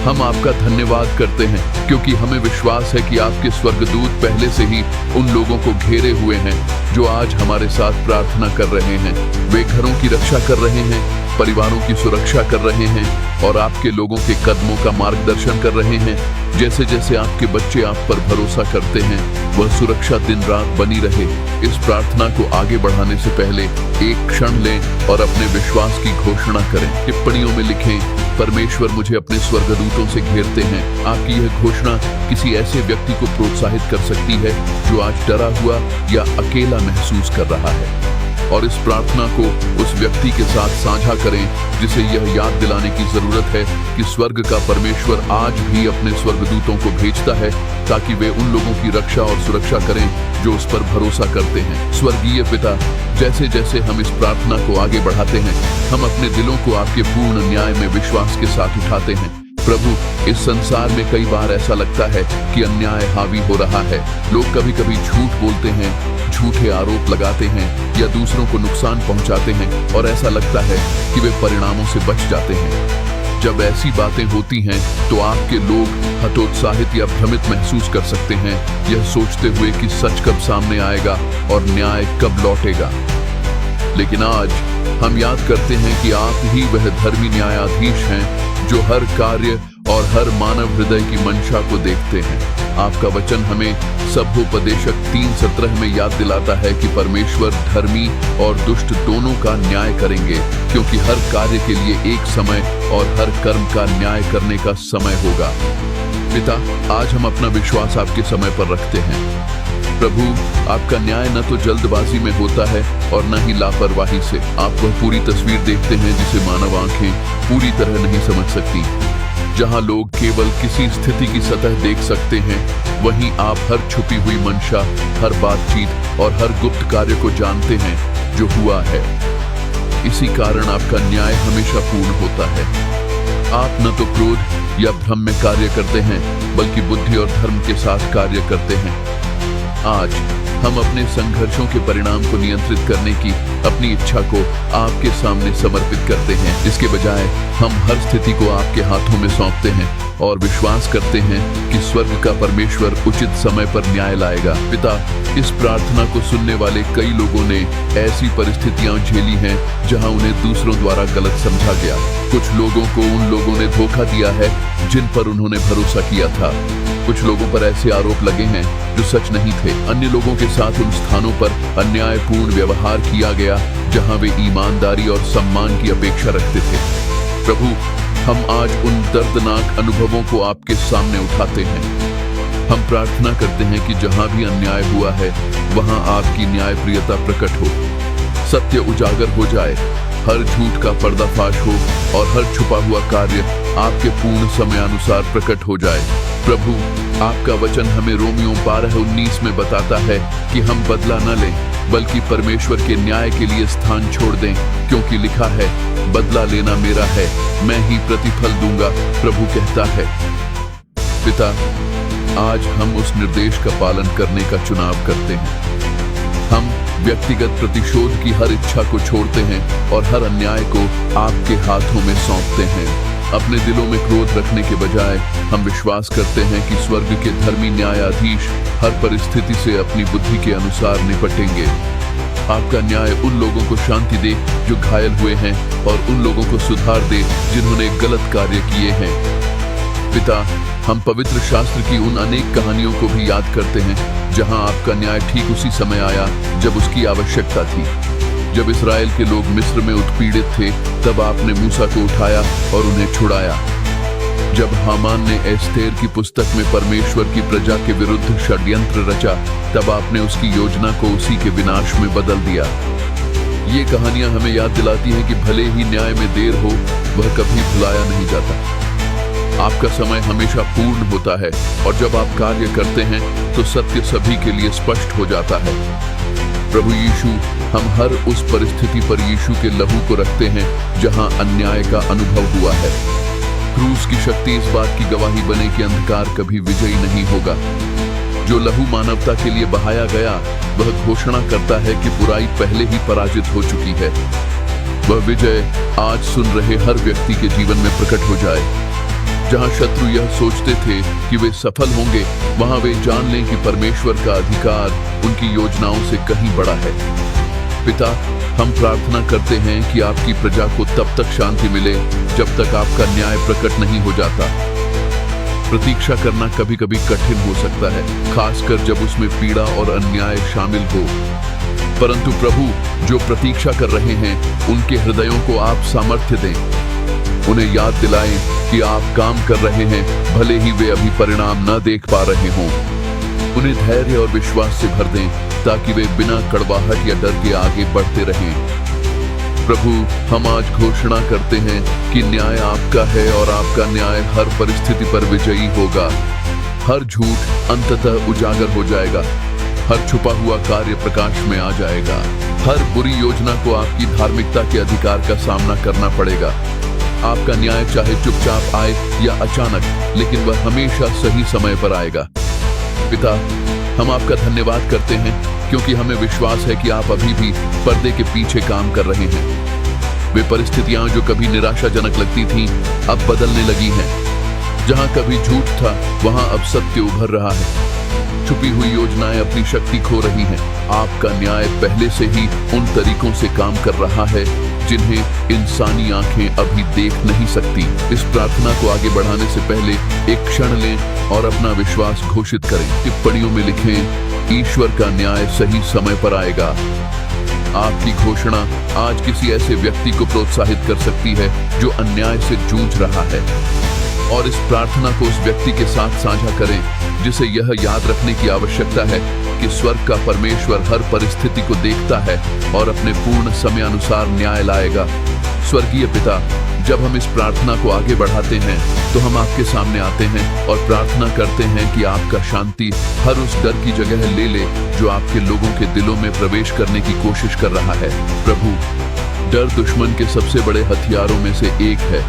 A: हम आपका धन्यवाद करते हैं क्योंकि हमें विश्वास है कि आपके स्वर्गदूत पहले से ही उन लोगों को घेरे हुए हैं जो आज हमारे साथ प्रार्थना कर रहे हैं। वे घरों की रक्षा कर रहे हैं, परिवारों की सुरक्षा कर रहे हैं और आपके लोगों के कदमों का मार्गदर्शन कर रहे हैं। जैसे जैसे आपके बच्चे आप पर भरोसा करते हैं, वह सुरक्षा दिन रात बनी रहे। इस प्रार्थना को आगे बढ़ाने से पहले एक क्षण लें और अपने विश्वास की घोषणा करें। टिप्पणियों में लिखें, परमेश्वर मुझे अपने स्वर्गदूतों से घेरते हैं। आपकी यह घोषणा किसी ऐसे व्यक्ति को प्रोत्साहित कर सकती है जो आज डरा हुआ या अकेला महसूस कर रहा है, और इस प्रार्थना को उस व्यक्ति के साथ साझा करें जिसे यह याद दिलाने की जरूरत है कि स्वर्ग का परमेश्वर आज भी अपने स्वर्गदूतों को भेजता है ताकि वे उन लोगों की रक्षा और सुरक्षा करें जो उस पर भरोसा करते हैं। स्वर्गीय पिता, जैसे जैसे हम इस प्रार्थना को आगे बढ़ाते हैं, हम अपने दिलों को आपके पूर्ण न्याय में विश्वास के साथ उठाते हैं। प्रभु, इस संसार में कई बार ऐसा लगता है कि अन्याय हावी हो रहा है। लोग कभी कभी झूठ बोलते हैं, झूठे आरोप लगाते हैं या दूसरों को नुकसान पहुंचाते हैं और ऐसा लगता है कि वे परिणामों से बच जाते हैं। जब ऐसी बातें होती हैं तो आपके लोग हतोत्साहित या भ्रमित महसूस कर सकते हैं, यह सोचते हुए कि सच कब सामने आएगा और न्याय कब लौटेगा। लेकिन आज हम याद करते हैं कि आप ही वह धर्मी न्यायाधीश हैं जो हर कार्य और हर मानव हृदय की मंशा को देखते हैं। आपका वचन हमें सभोपदेशक 3:17 में याद दिलाता है कि परमेश्वर धर्मी और दुष्ट दोनों का न्याय करेंगे, क्योंकि हर कार्य के लिए एक समय और हर कर्म का न्याय करने का समय होगा। पिता, आज हम अपना विश्वास आपके समय पर रखते हैं। प्रभु, आपका न्याय न तो जल्दबाजी में होता है और न ही लापरवाही से। आप वह पूरी तस्वीर देखते हैं जिसे मानव आंखें पूरी तरह नहीं समझ सकती। जहां लोग केवल किसी स्थिति की सतह देख सकते हैं, वहीं आप हर छुपी हुई मंशा, हर बातचीत और हर गुप्त कार्य को जानते हैं जो हुआ है। इसी कारण आपका न्याय हमेशा पूर्ण होता है। आप न तो क्रोध या भ्रम में कार्य करते हैं, बल्कि बुद्धि और धर्म के साथ कार्य करते हैं। आज हम अपने संघर्षों के परिणाम को नियंत्रित करने की अपनी इच्छा को आपके सामने समर्पित करते हैं। इसके बजाय हम हर स्थिति को आपके हाथों में सौंपते हैं और विश्वास करते हैं कि स्वर्ग का परमेश्वर उचित समय पर न्याय लाएगा। पिता, इस प्रार्थना को सुनने वाले कई लोगों ने ऐसी परिस्थितियां झेली हैं जहां उन्हें दूसरों द्वारा गलत समझा गया। कुछ लोगों को उन लोगों ने धोखा दिया है जिन पर उन्होंने भरोसा किया था। कुछ लोगों पर ऐसे आरोप लगे हैं जो सच नहीं थे। अन्य लोगों के साथ उन स्थानों पर अन्यायपूर्ण व्यवहार किया गया जहां वे ईमानदारी और सम्मान की अपेक्षा रखते थे। प्रभु, हम आज उन दर्दनाक अनुभवों को आपके सामने उठाते हैं। हम प्रार्थना करते हैं कि जहां भी अन्याय हुआ है, वहां आपकी न्यायप्रियता प्रकट हो, सत्य उजागर हो जाए, हर झूठ का पर्दाफाश हो और हर छुपा हुआ कार्य आपके पूर्ण समयानुसार प्रकट हो जाए। प्रभु, आपका वचन हमें रोमियो 12:19 में बताता है कि हम बदला न लें, बल्कि परमेश्वर के न्याय के लिए स्थान छोड़ दें, क्योंकि लिखा है, बदला लेना मेरा है, मैं ही प्रतिफल दूंगा, प्रभु कहता है। पिता, आज हम उस निर्देश का पालन करने का चुनाव करते हैं। हम व्यक्तिगत प्रतिशोध की हर इच्छा को छोड़ते हैं और हर अन्याय को आपके हाथों में सौंपते हैं। अपने दिलों में क्रोध रखने के बजाय हम विश्वास करते हैं कि स्वर्ग के धर्मी न्यायाधीश हर परिस्थिति से अपनी बुद्धि के अनुसार निपटेंगे। आपका न्याय उन लोगों को शांति दे जो घायल हुए हैं और उन लोगों को सुधार दे जिन्होंने गलत कार्य किए हैं। पिता, हम पवित्र शास्त्र की उन अनेक कहानियों को भी याद करते हैं जहां आपका न्याय ठीक उसी समय आया जब उसकी आवश्यकता थी। जब इस्राएल के लोग मिस्र में उत्पीड़ित थे, तब आपने मूसा को उठाया और उन्हें छुड़ाया। जब हामान ने एस्तेर की पुस्तक में परमेश्वर की प्रजा के विरुद्ध षड्यंत्र रचा, तब आपने उसकी योजना को उसी के विनाश में बदल दिया। ये कहानियां हमें याद दिलाती हैं कि भले ही न्याय में देर हो, वह कभी भुलाया नहीं जाता। आपका समय हमेशा पूर्ण होता है और जब आप कार्य करते हैं तो सत्य सभी के लिए स्पष्ट हो जाता है। प्रभु यीशु, हम हर उस परिस्थिति पर यीशु के लहू को रखते हैं जहां अन्याय का अनुभव हुआ है। क्रूस की शक्ति इस बात की गवाही बने कि अंधकार कभी विजयी नहीं होगा। जो लहू मानवता के लिए बहाया गया, वह घोषणा करता है कि बुराई पहले ही पराजित हो चुकी है। वह विजय आज सुन रहे हर व्यक्ति के जीवन में प्रकट हो जाए। जहां शत्रु यह सोचते थे कि वे सफल होंगे, वहां वे जान लें कि परमेश्वर का अधिकार उनकी योजनाओं से कहीं बड़ा है। पिता, हम प्रार्थना करते हैं कि आपकी प्रजा को तब तक शांति मिले जब तक आपका न्याय प्रकट नहीं हो जाता। प्रतीक्षा करना कभी कभी कठिन हो सकता है, खासकर जब उसमें पीड़ा और अन्याय शामिल हो। परंतु प्रभु, जो प्रतीक्षा कर रहे हैं, उनके हृदयों को आप सामर्थ्य दें। उन्हें याद दिलाएं कि आप काम कर रहे हैं, भले ही वे अभी परिणाम न देख पा रहे हों। उन्हें धैर्य और विश्वास से भर दें ताकि वे बिना कड़वाहट या डर के आगे बढ़ते रहें। प्रभु, हम आज घोषणा करते हैं कि न्याय आपका है और आपका न्याय हर परिस्थिति पर विजयी होगा। हर झूठ अंततः उजागर हो जाएगा, हर छुपा हुआ कार्य प्रकाश में आ जाएगा। हर बुरी योजना को आपकी धार्मिकता के अधिकार का सामना करना पड़ेगा। आपका न्याय चाहे चुपचाप आए या अचानक, लेकिन वह हमेशा सही समय पर आएगा। पिता, हम आपका धन्यवाद करते हैं क्योंकि हमें विश्वास है कि आप अभी भी पर्दे के पीछे काम कर रहे हैं। वे परिस्थितियां जो कभी निराशाजनक लगती थीं, अब बदलने लगी हैं। जहां कभी झूठ था, वहां अब सत्य उभर रहा है। छुपी हुई योजनाएं अपनी शक्ति खो रही हैं। आपका न्याय पहले से ही उन तरीकों से काम कर रहा है जिन्हें इंसानी आंखें अभी देख नहीं सकती। इस प्रार्थना को आगे बढ़ाने से पहले एक क्षण लें और अपना विश्वास घोषित करें। टिप्पणियों में लिखें, ईश्वर का न्याय सही समय पर आएगा। आपकी घोषणा आज किसी ऐसे व्यक्ति को प्रोत्साहित कर सकती है जो अन्याय से जूझ रहा है, और इस प्रार्थना को उस व्यक्ति के साथ साझा करें जिसे यह याद रखने की आवश्यकता है कि स्वर्ग का परमेश्वर हर परिस्थिति को देखता है और अपने पूर्ण समय अनुसार न्याय लाएगा। स्वर्गीय पिता, जब हम इस प्रार्थना को आगे बढ़ाते हैं तो हम आपके सामने आते हैं और प्रार्थना करते हैं कि आपका शांति हर उस डर की जगह ले ले जो आपके लोगों के दिलों में प्रवेश करने की कोशिश कर रहा है। प्रभु, डर दुश्मन के सबसे बड़े हथियारों में से एक है,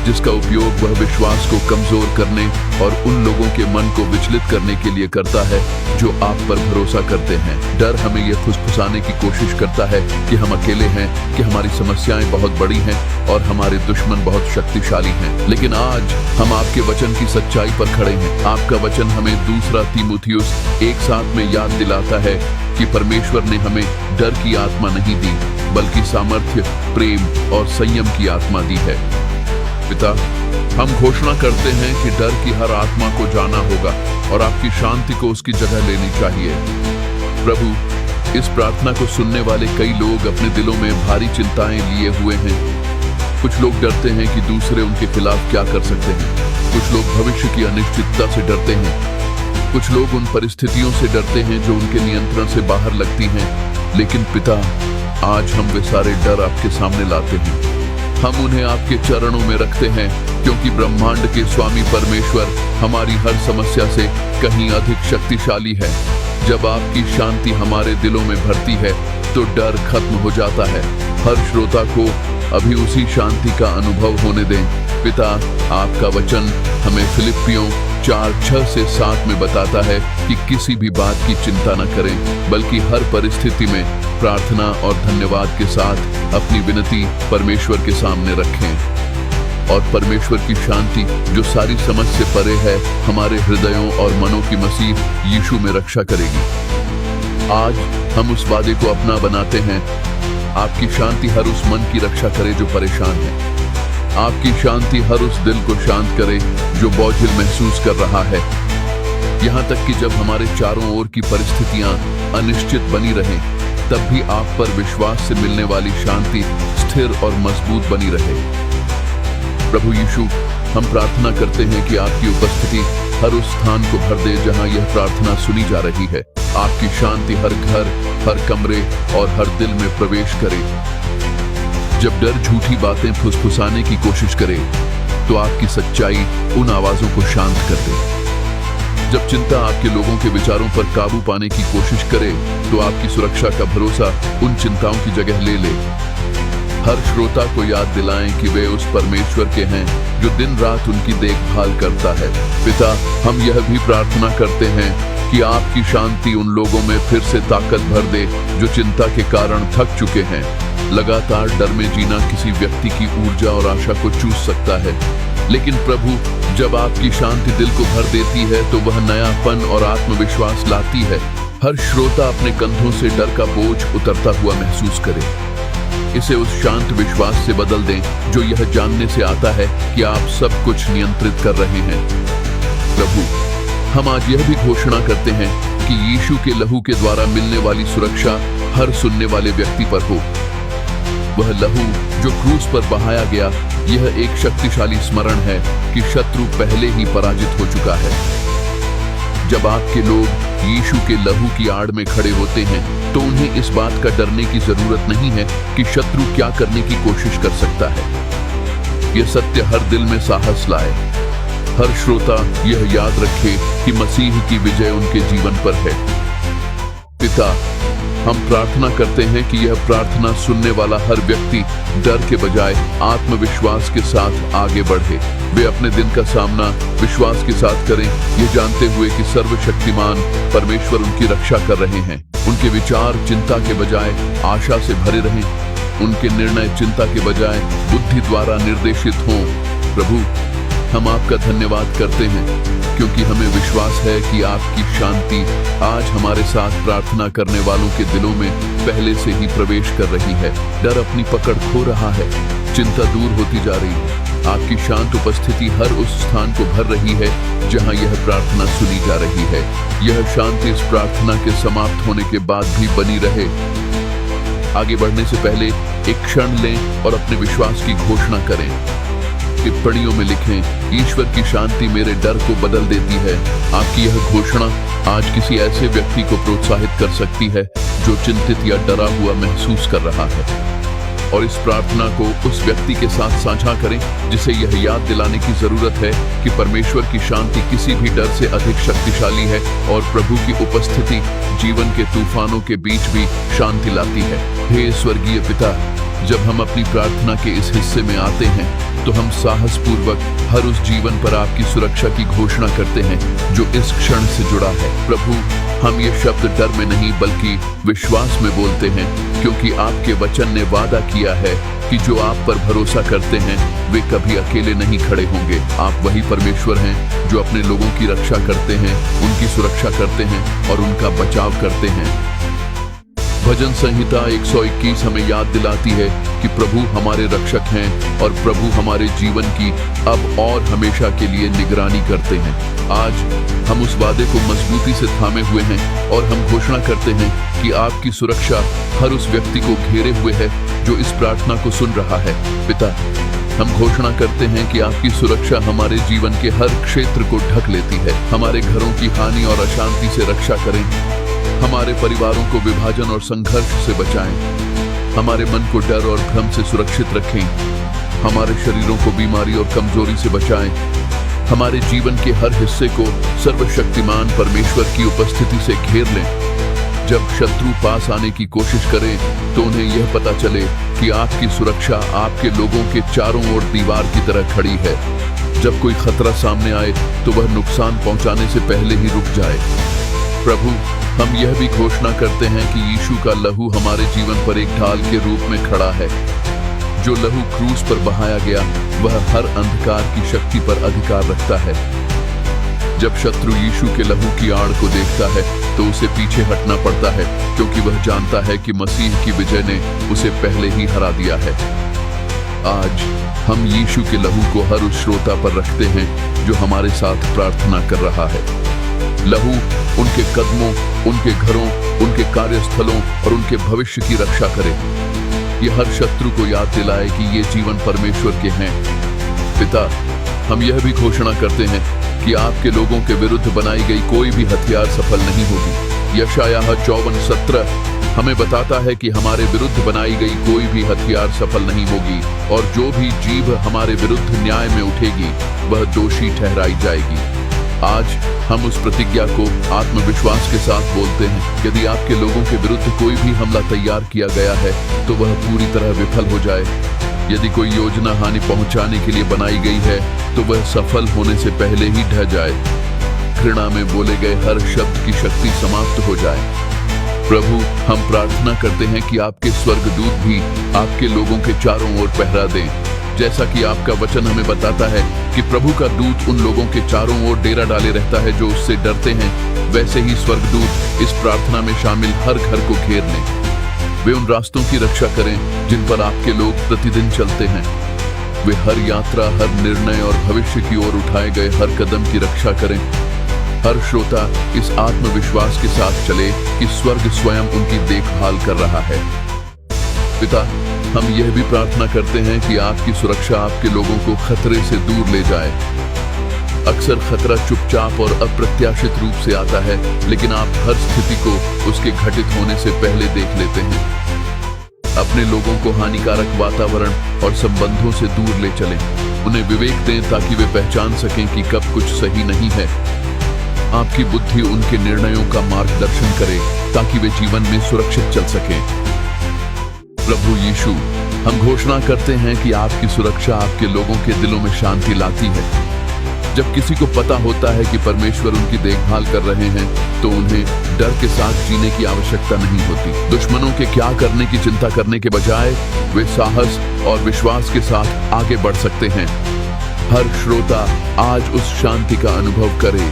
A: जिसका उपयोग वह विश्वास को कमजोर करने और उन लोगों के मन को विचलित करने के लिए करता है जो आप पर भरोसा करते हैं। डर हमें यह फुसफुसाने की कोशिश करता है कि हम अकेले हैं, कि हमारी समस्याएं बहुत बड़ी हैं और हमारे दुश्मन बहुत शक्तिशाली हैं। लेकिन आज हम आपके वचन की सच्चाई पर खड़े हैं। आपका वचन हमें 2 तीमुथियुस 1:7 में याद दिलाता है कि परमेश्वर ने हमें डर की आत्मा नहीं दी, बल्कि सामर्थ्य, प्रेम और संयम की आत्मा दी है। पिता, हम घोषणा करते हैं कि डर की हर आत्मा को जाना होगा और आपकी शांति को उसकी जगह लेनी चाहिए। प्रभु, इस प्रार्थना को सुनने वाले कई लोग अपने दिलों में भारी चिंताएं लिए हुए हैं। कुछ लोग डरते हैं कि दूसरे उनके खिलाफ क्या कर सकते हैं। कुछ लोग भविष्य की अनिश्चितता से डरते हैं। कुछ लोग उन परिस्थितियों से डरते हैं जो उनके नियंत्रण से बाहर लगती हैं। लेकिन पिता, आज हम वे सारे डर आपके सामने लाते हैं। हम उन्हें आपके चरणों में रखते हैं, क्योंकि ब्रह्मांड के स्वामी परमेश्वर हमारी हर समस्या से कहीं अधिक शक्तिशाली है। जब आपकी शांति हमारे दिलों में भरती है तो डर खत्म हो जाता है। हर श्रोता को अभी उसी शांति का अनुभव होने दें। पिता, आपका वचन हमें फिलिप्पियों 4:6-7 में बताता है कि किसी भी बात की चिंता न करें, बल्कि हर परिस्थिति में प्रार्थना और धन्यवाद के साथ अपनी विनती परमेश्वर के सामने रखें। और परमेश्वर की शांति जो सारी समझ से परे है, हमारे हृदयों और मनों की मसीह यीशु में रक्षा करेगी। आज हम उस वादे को अपना बनाते हैं। आपकी शांति हर उस मन की रक्षा करे जो परेशान है। आपकी शांति हर उस दिल को शांत करे जो बोझिल महसूस कर रहा है। यहाँ तक कि जब हमारे चारों ओर की परिस्थितियां अनिश्चित बनी रहें, तब भी आप पर विश्वास से मिलने वाली शांति स्थिर और मजबूत बनी रहे। प्रभु यीशु, हम प्रार्थना करते हैं कि आपकी उपस्थिति हर उस स्थान को भर दे जहां यह प्रार्थना सुनी जा रही है। आपकी शांति हर घर, हर कमरे और हर दिल में प्रवेश करे। जब डर झूठी बातें फुसफुसाने की कोशिश करे, तो आपकी सच्चाई उन आवाजों को शांत कर दे। जब चिंता आपके लोगों के विचारों पर काबू पाने की कोशिश करे, तो आपकी सुरक्षा का भरोसा उन चिंताओं की जगह ले ले। हर श्रोता को याद दिलाएं कि वे उस परमेश्वर के हैं जो दिन रात उनकी देखभाल करता है। पिता, हम यह भी प्रार्थना करते हैं कि आपकी शांति उन लोगों में फिर से ताकत भर दे जो चिंता के कारण थक चुके हैं। लगातार डर में जीना किसी व्यक्ति की ऊर्जा और आशा को चूस सकता है, लेकिन प्रभु, जब आपकी शांति दिल को भर देती है तो वह नयापन और आत्मविश्वास लाती है। हर श्रोता अपने कंधों से डर का बोझ उतरता हुआ महसूस करे। इसे उस शांत विश्वास से बदल दें जो यह जानने से आता है कि आप सब कुछ नियंत्रित कर रहे हैं। प्रभु, हम आज यह भी घोषणा करते हैं कि यीशु के लहू के द्वारा मिलने वाली सुरक्षा हर सुनने वाले व्यक्ति पर हो। वह लहू जो क्रूस पर बहाया गया, यह एक शक्तिशाली स्मरण है कि शत्रु पहले ही पराजित हो चुका है। जब आपके लोग यीशु के लहू की आड़ में खड़े होते हैं, तो उन्हें इस बात का डरने की जरूरत नहीं है कि शत्रु क्या करने की कोशिश कर सकता है। यह सत्य हर दिल में साहस लाए। हर श्रोता यह याद रखे कि मसीह की विजय उनके जीवन पर है। पिता, हम प्रार्थना करते हैं कि यह प्रार्थना सुनने वाला हर व्यक्ति डर के बजाय आत्मविश्वास के साथ आगे बढ़े। वे अपने दिन का सामना विश्वास के साथ करें, ये जानते हुए कि सर्वशक्तिमान परमेश्वर उनकी रक्षा कर रहे हैं। उनके विचार चिंता के बजाय आशा से भरे रहें। उनके निर्णय चिंता के बजाय बुद्धि द्वारा निर्देशित हों। प्रभु, हम आपका धन्यवाद करते हैं क्योंकि हमें विश्वास है कि आपकी शांति आज हमारे साथ प्रार्थना करने वालों के दिलों में पहले से ही प्रवेश कर रही है। डर अपनी पकड़ खो रहा है, चिंता दूर होती जा रही है। आपकी शांत उपस्थिति हर उस स्थान को भर रही है जहां यह प्रार्थना सुनी जा रही है। यह शांति इस प्रार्थना के समाप्त होने के बाद भी बनी रहे। आगे बढ़ने से पहले एक क्षण लें और अपने विश्वास की घोषणा करें। टिप्पणियों में लिखें, ईश्वर की शांति मेरे डर को बदल देती है। आपकी यह घोषणा आज किसी ऐसे व्यक्ति को प्रोत्साहित कर सकती है जो चिंतित या डरा हुआ महसूस कर रहा है। और इस प्रार्थना को उस व्यक्ति के साथ साझा करें जिसे यह याद दिलाने की जरूरत है कि परमेश्वर की शांति किसी भी डर से अधिक शक्तिशाली है और प्रभु की उपस्थिति जीवन के तूफानों के बीच भी शांति लाती है। हे स्वर्गीय पिता, जब हम अपनी प्रार्थना के इस हिस्से में आते हैं तो हम साहस पूर्वक हर उस जीवन पर आपकी सुरक्षा की घोषणा करते हैं जो इस क्षण से जुड़ा है। प्रभु, हम ये शब्द डर में नहीं बल्कि विश्वास में बोलते हैं, क्योंकि आपके वचन ने वादा किया है कि जो आप पर भरोसा करते हैं वे कभी अकेले नहीं खड़े होंगे। आप वही परमेश्वर हैं जो अपने लोगों की रक्षा करते हैं, उनकी सुरक्षा करते हैं और उनका बचाव करते हैं। भजन संहिता 121 हमें याद दिलाती है कि प्रभु हमारे रक्षक हैं और प्रभु हमारे जीवन की अब और हमेशा के लिए निगरानी करते हैं। आज हम उस वादे को मजबूती से थामे हुए हैं और हम घोषणा करते हैं कि आपकी सुरक्षा हर उस व्यक्ति को घेरे हुए है जो इस प्रार्थना को सुन रहा है। पिता, हम घोषणा करते हैं कि आपकी सुरक्षा हमारे जीवन के हर क्षेत्र को ढक लेती है। हमारे घरों की हानि और अशांति से रक्षा करें, हमारे परिवारों को विभाजन और संघर्ष से बचाएं, हमारे मन को डर और भ्रम से सुरक्षित रखें, हमारे शरीरों को बीमारी और कमजोरी से बचाएं, हमारे जीवन के हर हिस्से को सर्वशक्तिमान परमेश्वर की उपस्थिति से घेर लें। जब शत्रु पास आने की कोशिश करे तो उन्हें यह पता चले कि आपकी सुरक्षा आपके लोगों के चारों ओर दीवार की तरह खड़ी है। जब कोई खतरा सामने आए तो वह नुकसान पहुंचाने से पहले ही रुक जाए। प्रभु, हम यह भी घोषणा करते हैं कि यीशु का लहू हमारे जीवन पर एक ढाल के रूप में खड़ा है। जो लहू क्रूस पर बहाया गया वह हर अंधकार की शक्ति पर अधिकार रखता है। जब शत्रु यीशु के लहू की आड़ को देखता है तो उसे पीछे हटना पड़ता है, क्योंकि वह जानता है कि मसीह की विजय ने उसे पहले ही हरा दिया है। आज हम यीशु के लहू को हर उस श्रोता पर रखते हैं जो हमारे साथ प्रार्थना कर रहा है। लहू उनके कदमों, उनके घरों, उनके कार्यस्थलों और उनके भविष्य की रक्षा करे। यह हर शत्रु को याद दिलाए कि ये जीवन परमेश्वर के हैं। पिता, हम यह भी घोषणा करते हैं कि आपके लोगों के विरुद्ध बनाई गई कोई भी हथियार सफल नहीं होगी। यशायाह 54:17 हमें बताता है कि हमारे विरुद्ध बनाई गई कोई भी हथियार सफल नहीं होगी, और जो भी जीभ हमारे विरुद्ध न्याय में उठेगी वह दोषी ठहराई जाएगी। आज हम उस प्रतिज्ञा को आत्मविश्वास के साथ बोलते हैं। यदि आपके लोगों के विरुद्ध कोई भी हमला तैयार किया गया है तो वह पूरी तरह विफल हो जाए। यदि कोई योजना हानि पहुंचाने के लिए बनाई गई है तो वह सफल होने से पहले ही ढह जाए। घृणा में बोले गए हर शब्द की शक्ति समाप्त हो जाए। प्रभु, हम प्रार्थना करते हैं कि आपके स्वर्गदूत भी आपके लोगों के चारों ओर पहरा दें। जैसा कि आपका वचन हमें बताता है कि प्रभु का दूत उन लोगों के चारों ओर डेरा डाले रहता है जो उससे डरते हैं, वैसे ही स्वर्गदूत इस प्रार्थना में शामिल हर घर को घेर लें। वे उन रास्तों की रक्षा करें जिन पर आपके लोग प्रतिदिन चलते हैं। वे हर यात्रा, हर निर्णय और भविष्य की ओर उठाए गए हर कदम की रक्षा करें। हर श्रोता इस आत्मविश्वास के साथ चले कि स्वर्ग स्वयं उनकी देखभाल कर रहा है। पिता, हम यह भी प्रार्थना करते हैं कि आपकी सुरक्षा आपके लोगों को खतरे से दूर ले जाए। अक्सर खतरा चुपचाप और अप्रत्याशित रूप से आता है, लेकिन आप हर स्थिति को उसके घटित होने से पहले देख लेते हैं। अपने लोगों को हानिकारक वातावरण और संबंधों से दूर ले चलें। उन्हें विवेक दें ताकि वे पहचान सकें कि कब कुछ सही नहीं है। आपकी बुद्धि उनके निर्णयों का मार्गदर्शन करे ताकि वे जीवन में सुरक्षित चल सकें। प्रभु यीशु, हम घोषणा करते हैं कि आपकी सुरक्षा आपके लोगों के दिलों में शांति लाती है। जब किसी को पता होता है कि परमेश्वर उनकी देखभाल कर रहे हैं तो उन्हें डर के साथ जीने की आवश्यकता नहीं होती। दुश्मनों के क्या करने की चिंता करने के बजाय वे साहस और विश्वास के साथ आगे बढ़ सकते हैं। हर श्रोता आज उस शांति का अनुभव करे।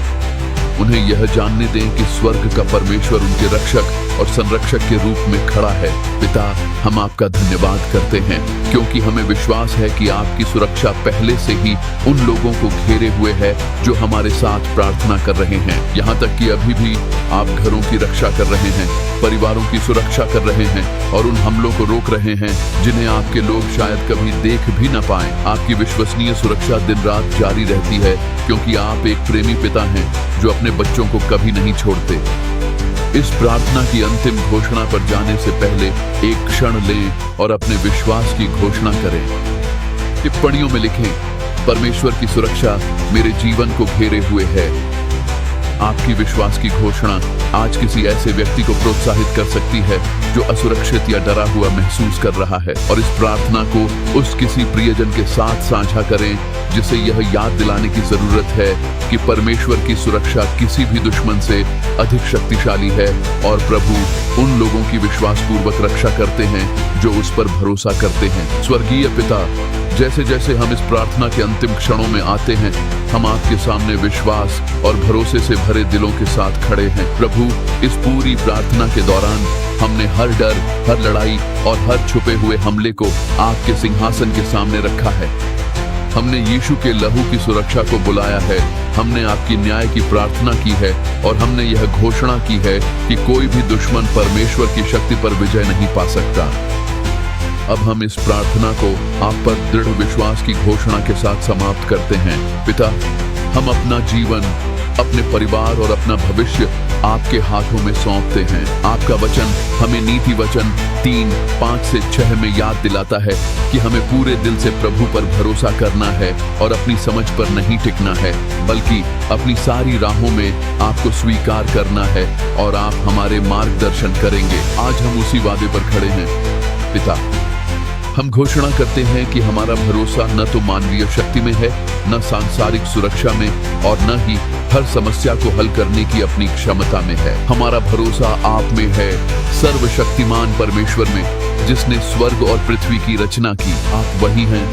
A: उन्हें यह जानने दें कि स्वर्ग का परमेश्वर उनके रक्षक और संरक्षक के रूप में खड़ा है। पिता, हम आपका धन्यवाद करते हैं क्योंकि हमें विश्वास है कि आपकी सुरक्षा पहले से ही उन लोगों को घेरे हुए है जो हमारे साथ प्रार्थना कर रहे हैं। यहाँ तक कि अभी भी आप घरों की रक्षा कर रहे हैं, परिवारों की सुरक्षा कर रहे हैं और उन हमलों को रोक रहे हैं जिन्हें आपके लोग शायद कभी देख भी न पाएं। आपकी विश्वसनीय सुरक्षा दिन रात जारी रहती है क्योंकि आप एक प्रेमी पिता हैं जो अपने बच्चों को कभी नहीं छोड़ते। इस प्रार्थना की अंतिम घोषणा पर जाने से पहले एक क्षण लें और अपने विश्वास की घोषणा करें। टिप्पणियों में लिखें, परमेश्वर की सुरक्षा मेरे जीवन को घेरे हुए है। आपकी विश्वास की घोषणा आज किसी ऐसे व्यक्ति को प्रोत्साहित कर सकती है जो असुरक्षित या डरा हुआ महसूस कर रहा है, और इस प्रार्थना को उस किसी प्रियजन के साथ साझा करें जिसे यह याद दिलाने की जरूरत है कि परमेश्वर की सुरक्षा किसी भी दुश्मन से अधिक शक्तिशाली है और प्रभु उन लोगों की विश्वासपूर्वक रक्षा करते हैं जो उस पर भरोसा करते हैं। स्वर्गीय पिता, जैसे जैसे हम इस प्रार्थना के अंतिम क्षणों में आते हैं, हम आपके सामने विश्वास और भरोसे से भरे दिलों के साथ खड़े हैं। प्रभु, इस पूरी प्रार्थना के दौरान हमने हर डर, हर लड़ाई और हर छुपे हुए हमले को आपके सिंहासन के सामने रखा है। हमने यीशु के लहू की सुरक्षा को बुलाया है, हमने आपकी न्याय की प्रार्थना की है और हमने यह घोषणा की है कि कोई भी दुश्मन परमेश्वर की शक्ति पर विजय नहीं पा सकता। अब हम इस प्रार्थना को आप पर दृढ़ विश्वास की घोषणा के साथ समाप्त करते हैं। पिता, हम अपना जीवन, अपने परिवार और अपना भविष्य आपके हाथों में सौंपते हैं। आपका वचन हमें नीति वचन 3:5-6 में याद दिलाता है कि हमें पूरे दिल से प्रभु पर भरोसा करना है और अपनी समझ पर नहीं टिकना है, बल्कि अपनी सारी राहों में आपको स्वीकार करना है और आप हमारे मार्गदर्शन करेंगे। आज हम उसी वादे पर खड़े हैं। पिता, हम घोषणा करते हैं कि हमारा भरोसा न तो मानवीय शक्ति में है, न सांसारिक सुरक्षा में, और न ही हर समस्या को हल करने की अपनी क्षमता में है। हमारा भरोसा आप में है, सर्वशक्तिमान परमेश्वर में, जिसने स्वर्ग और पृथ्वी की रचना की। आप वही हैं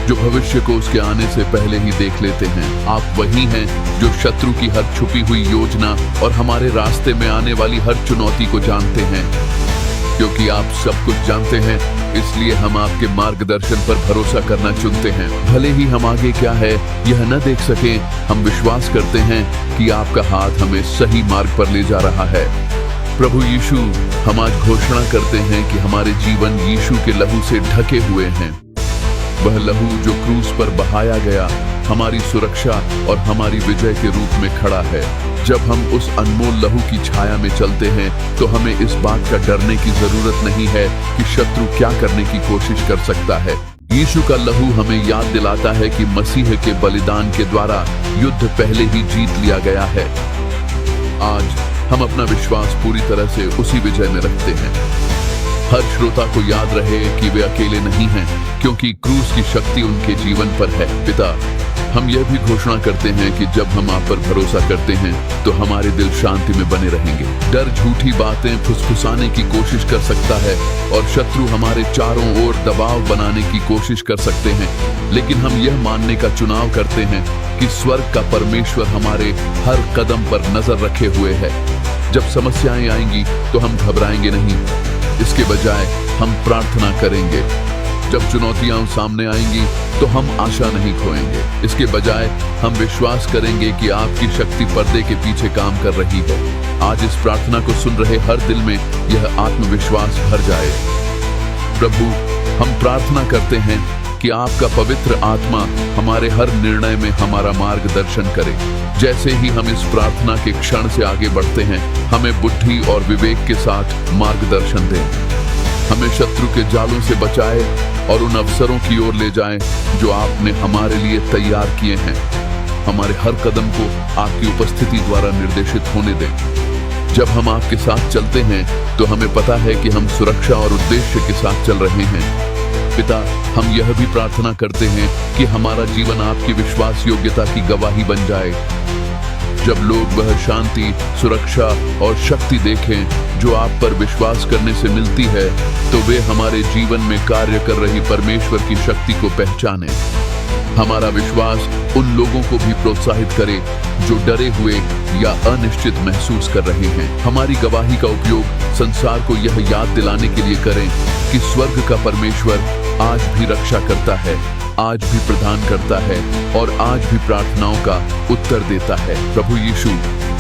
A: जो भविष्य को उसके आने से पहले ही देख लेते हैं। आप वही हैं जो शत्रु की हर छुपी हुई योजना और हमारे रास्ते में आने वाली हर चुनौती को जानते हैं। क्योंकि आप सब कुछ जानते हैं, इसलिए हम आपके मार्गदर्शन पर भरोसा करना चुनते हैं। भले ही हम आगे क्या है यह न देख सकें, हम विश्वास करते हैं कि आपका हाथ हमें सही मार्ग पर ले जा रहा है। प्रभु यीशु, हम आज घोषणा करते हैं कि हमारे जीवन यीशु के लहू से ढके हुए हैं। वह लहू जो क्रूस पर बहाया गया हमारी सुरक्षा और हमारी विजय के रूप में खड़ा है। जब हम उस अनमोल लहू की छाया में चलते हैं तो हमें इस बात का डरने की जरूरत नहीं है कि शत्रु क्या करने की कोशिश कर सकता है। यीशु का लहू हमें याद दिलाता है कि मसीह के बलिदान के द्वारा युद्ध पहले ही जीत लिया गया है। आज हम अपना विश्वास पूरी तरह से उसी विजय में रखते हैं। हर श्रोता को याद रहे कि वे अकेले नहीं हैं, क्योंकि क्रूस की शक्ति उनके जीवन पर है। पिता, हम यह भी घोषणा करते हैं कि जब हम आप पर भरोसा करते हैं तो हमारे दिल शांति में बने रहेंगे। डर झूठी बातें फुसफुसाने की कोशिश कर सकता है और शत्रु हमारे चारों ओर दबाव बनाने की कोशिश कर सकते हैं, लेकिन हम यह मानने का चुनाव करते हैं कि स्वर्ग का परमेश्वर हमारे हर कदम पर नजर रखे हुए है। जब समस्याएं आएंगी तो हम घबराएंगे नहीं, इसके बजाय हम प्रार्थना करेंगे। जब चुनौतियां सामने आएंगी तो हम आशा नहीं खोएंगे, इसके बजाय हम विश्वास करेंगे कि आपकी शक्ति पर्दे के पीछे काम कर रही है। आज इस प्रार्थना को सुन रहे हर दिल में यह आत्मविश्वास भर जाए। प्रभु, हम प्रार्थना करते हैं कि आपका पवित्र आत्मा हमारे हर निर्णय में हमारा मार्गदर्शन करे। जैसे ही हम इस प्रार्थना के क्षण से आगे बढ़ते हैं, हमें बुद्धि और विवेक के साथ मार्गदर्शन दें। हमें शत्रु के जालों से बचाए और उन अवसरों की ओर ले जाएं जो आपने हमारे लिए तैयार किए हैं। हमारे हर कदम को आपकी उपस्थिति द्वारा निर्देशित होने दें। जब हम आपके साथ चलते हैं तो हमें पता है कि हम सुरक्षा और उद्देश्य के साथ चल रहे हैं। पिता, हम यह भी प्रार्थना करते हैं कि हमारा जीवन आपकी विश्वास योग्यता की गवाही बन जाए। जब लोग वह शांति, सुरक्षा और शक्ति देखें जो आप पर विश्वास करने से मिलती है, तो वे हमारे जीवन में कार्य कर रही परमेश्वर की शक्ति को पहचानें। हमारा विश्वास उन लोगों को भी प्रोत्साहित करे जो डरे हुए या अनिश्चित महसूस कर रहे हैं। हमारी गवाही का उपयोग संसार को यह याद दिलाने के लिए करें कि स्वर्ग का परमेश्वर आज भी रक्षा करता है, आज भी प्रदान करता है और आज भी प्रार्थनाओं का उत्तर देता है। प्रभु यीशु,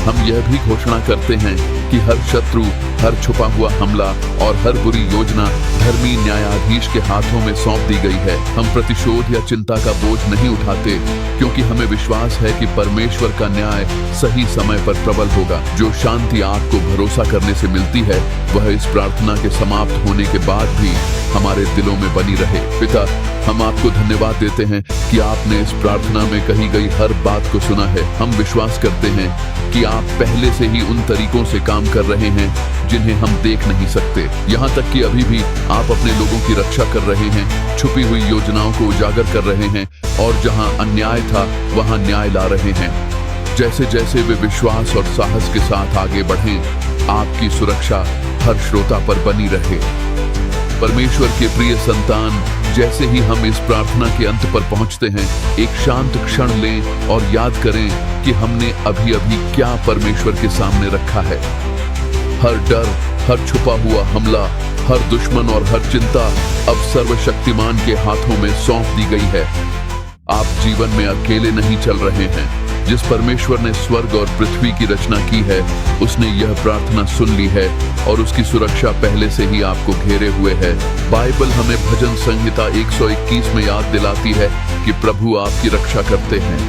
A: हम यह भी घोषणा करते हैं कि हर शत्रु, हर छुपा हुआ हमला और हर बुरी योजना धर्मी न्यायाधीश के हाथों में सौंप दी गई है। हम प्रतिशोध या चिंता का बोझ नहीं उठाते, क्योंकि हमें विश्वास है कि परमेश्वर का न्याय सही समय पर प्रबल होगा। जो शांति आपको भरोसा करने से मिलती है, वह इस प्रार्थना के समाप्त होने के बाद भी हमारे दिलों में बनी रहे। पिता, हम आपको धन्यवाद देते हैं कि आपने इस प्रार्थना में कही गई हर बात को सुना है। हम विश्वास करते हैं कि आप पहले से ही उन तरीकों से काम कर रहे हैं जिन्हें हम देख नहीं सकते। यहाँ तक कि अभी भी आप अपने लोगों की रक्षा कर रहे हैं, छुपी हुई योजनाओं को उजागर कर रहे हैं और जहाँ अन्याय था वहाँ न्याय ला रहे हैं। जैसे जैसे वे विश्वास और साहस के साथ आगे बढ़ें, आपकी सुरक्षा हर श्रोता पर बनी रहे। परमेश्वर के प्रिय संतान, जैसे ही हम इस प्रार्थना के अंत पर पहुंचते हैं, एक शांत क्षण लें और याद करें कि हमने अभी अभी क्या परमेश्वर के सामने रखा है। हर डर, हर छुपा हुआ हमला, हर दुश्मन और हर चिंता अब सर्वशक्तिमान के हाथों में सौंप दी गई है। आप जीवन में अकेले नहीं चल रहे हैं। जिस परमेश्वर ने स्वर्ग और पृथ्वी की रचना की है, उसने यह प्रार्थना सुन ली है और उसकी सुरक्षा पहले से ही आपको घेरे हुए है। बाइबल हमें भजन संहिता 121 में याद दिलाती है कि प्रभु आपकी रक्षा करते हैं।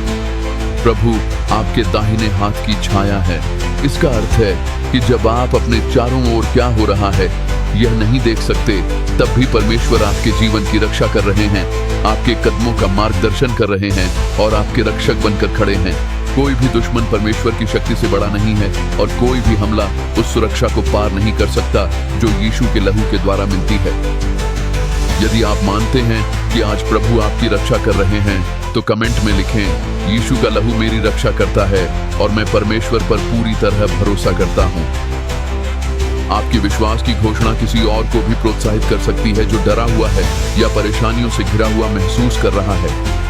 A: प्रभु आपके दाहिने हाथ की छाया है। इसका अर्थ है कि जब आप अपने चारों ओर क्या हो रहा है यह नहीं देख सकते, तब भी परमेश्वर आपके जीवन की रक्षा कर रहे हैं, आपके कदमों का मार्गदर्शन कर रहे हैं और आपके रक्षक बनकर खड़े हैं। कोई भी दुश्मन परमेश्वर की शक्ति से बड़ा नहीं है और कोई भी हमला उस सुरक्षा को पार नहीं कर सकता जो यीशु के लहू के द्वारा मिलती है। यदि आप मानते हैं कि आज प्रभु आपकी रक्षा कर रहे हैं तो कमेंट में लिखें, यीशु का लहू मेरी रक्षा करता है और मैं परमेश्वर पर पूरी तरह भरोसा करता हूँ। आपकी विश्वास की घोषणा किसी और को भी प्रोत्साहित कर सकती है जो डरा हुआ है या परेशानियों से घिरा हुआ महसूस कर रहा है।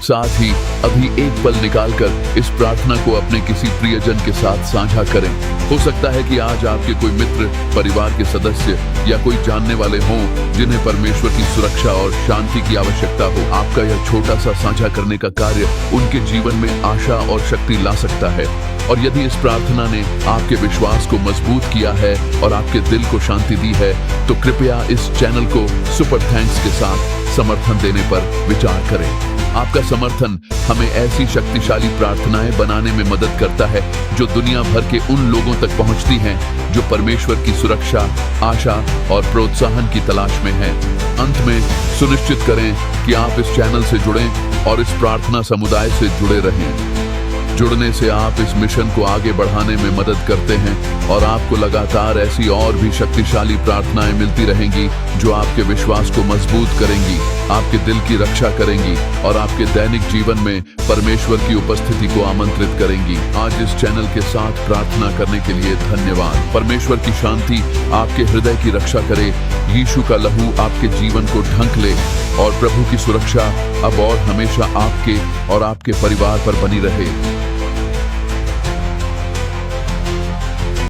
A: साथ ही अभी एक पल निकालकर इस प्रार्थना को अपने किसी प्रियजन के साथ साझा करें। हो सकता है कि आज आपके कोई मित्र, परिवार के सदस्य या कोई जानने वाले हों जिन्हें परमेश्वर की सुरक्षा और शांति की आवश्यकता हो। आपका यह छोटा सा साझा करने का कार्य उनके जीवन में आशा और शक्ति ला सकता है। और यदि इस प्रार्थना ने आपके विश्वास को मजबूत किया है और आपके दिल को शांति दी है तो कृपया इस चैनल को सुपर थैंक्स के साथ समर्थन देने पर विचार करें। आपका समर्थन हमें ऐसी शक्तिशाली प्रार्थनाएं बनाने में मदद करता है जो दुनिया भर के उन लोगों तक पहुंचती हैं जो परमेश्वर की सुरक्षा, आशा और प्रोत्साहन की तलाश में हैं। अंत में सुनिश्चित करें कि आप इस चैनल से जुड़ें और इस प्रार्थना समुदाय से जुड़े रहें। जुड़ने से आप इस मिशन को आगे बढ़ाने में मदद करते हैं और आपको लगातार ऐसी और भी शक्तिशाली प्रार्थनाएं मिलती रहेंगी जो आपके विश्वास को मजबूत करेंगी, आपके दिल की रक्षा करेंगी और आपके दैनिक जीवन में परमेश्वर की उपस्थिति को आमंत्रित करेंगी। आज इस चैनल के साथ प्रार्थना करने के लिए धन्यवाद। परमेश्वर की शांति आपके हृदय की रक्षा करे, यीशु का लहू आपके जीवन को ढंक ले और प्रभु की सुरक्षा अब और हमेशा आपके और आपके परिवार पर बनी रहे।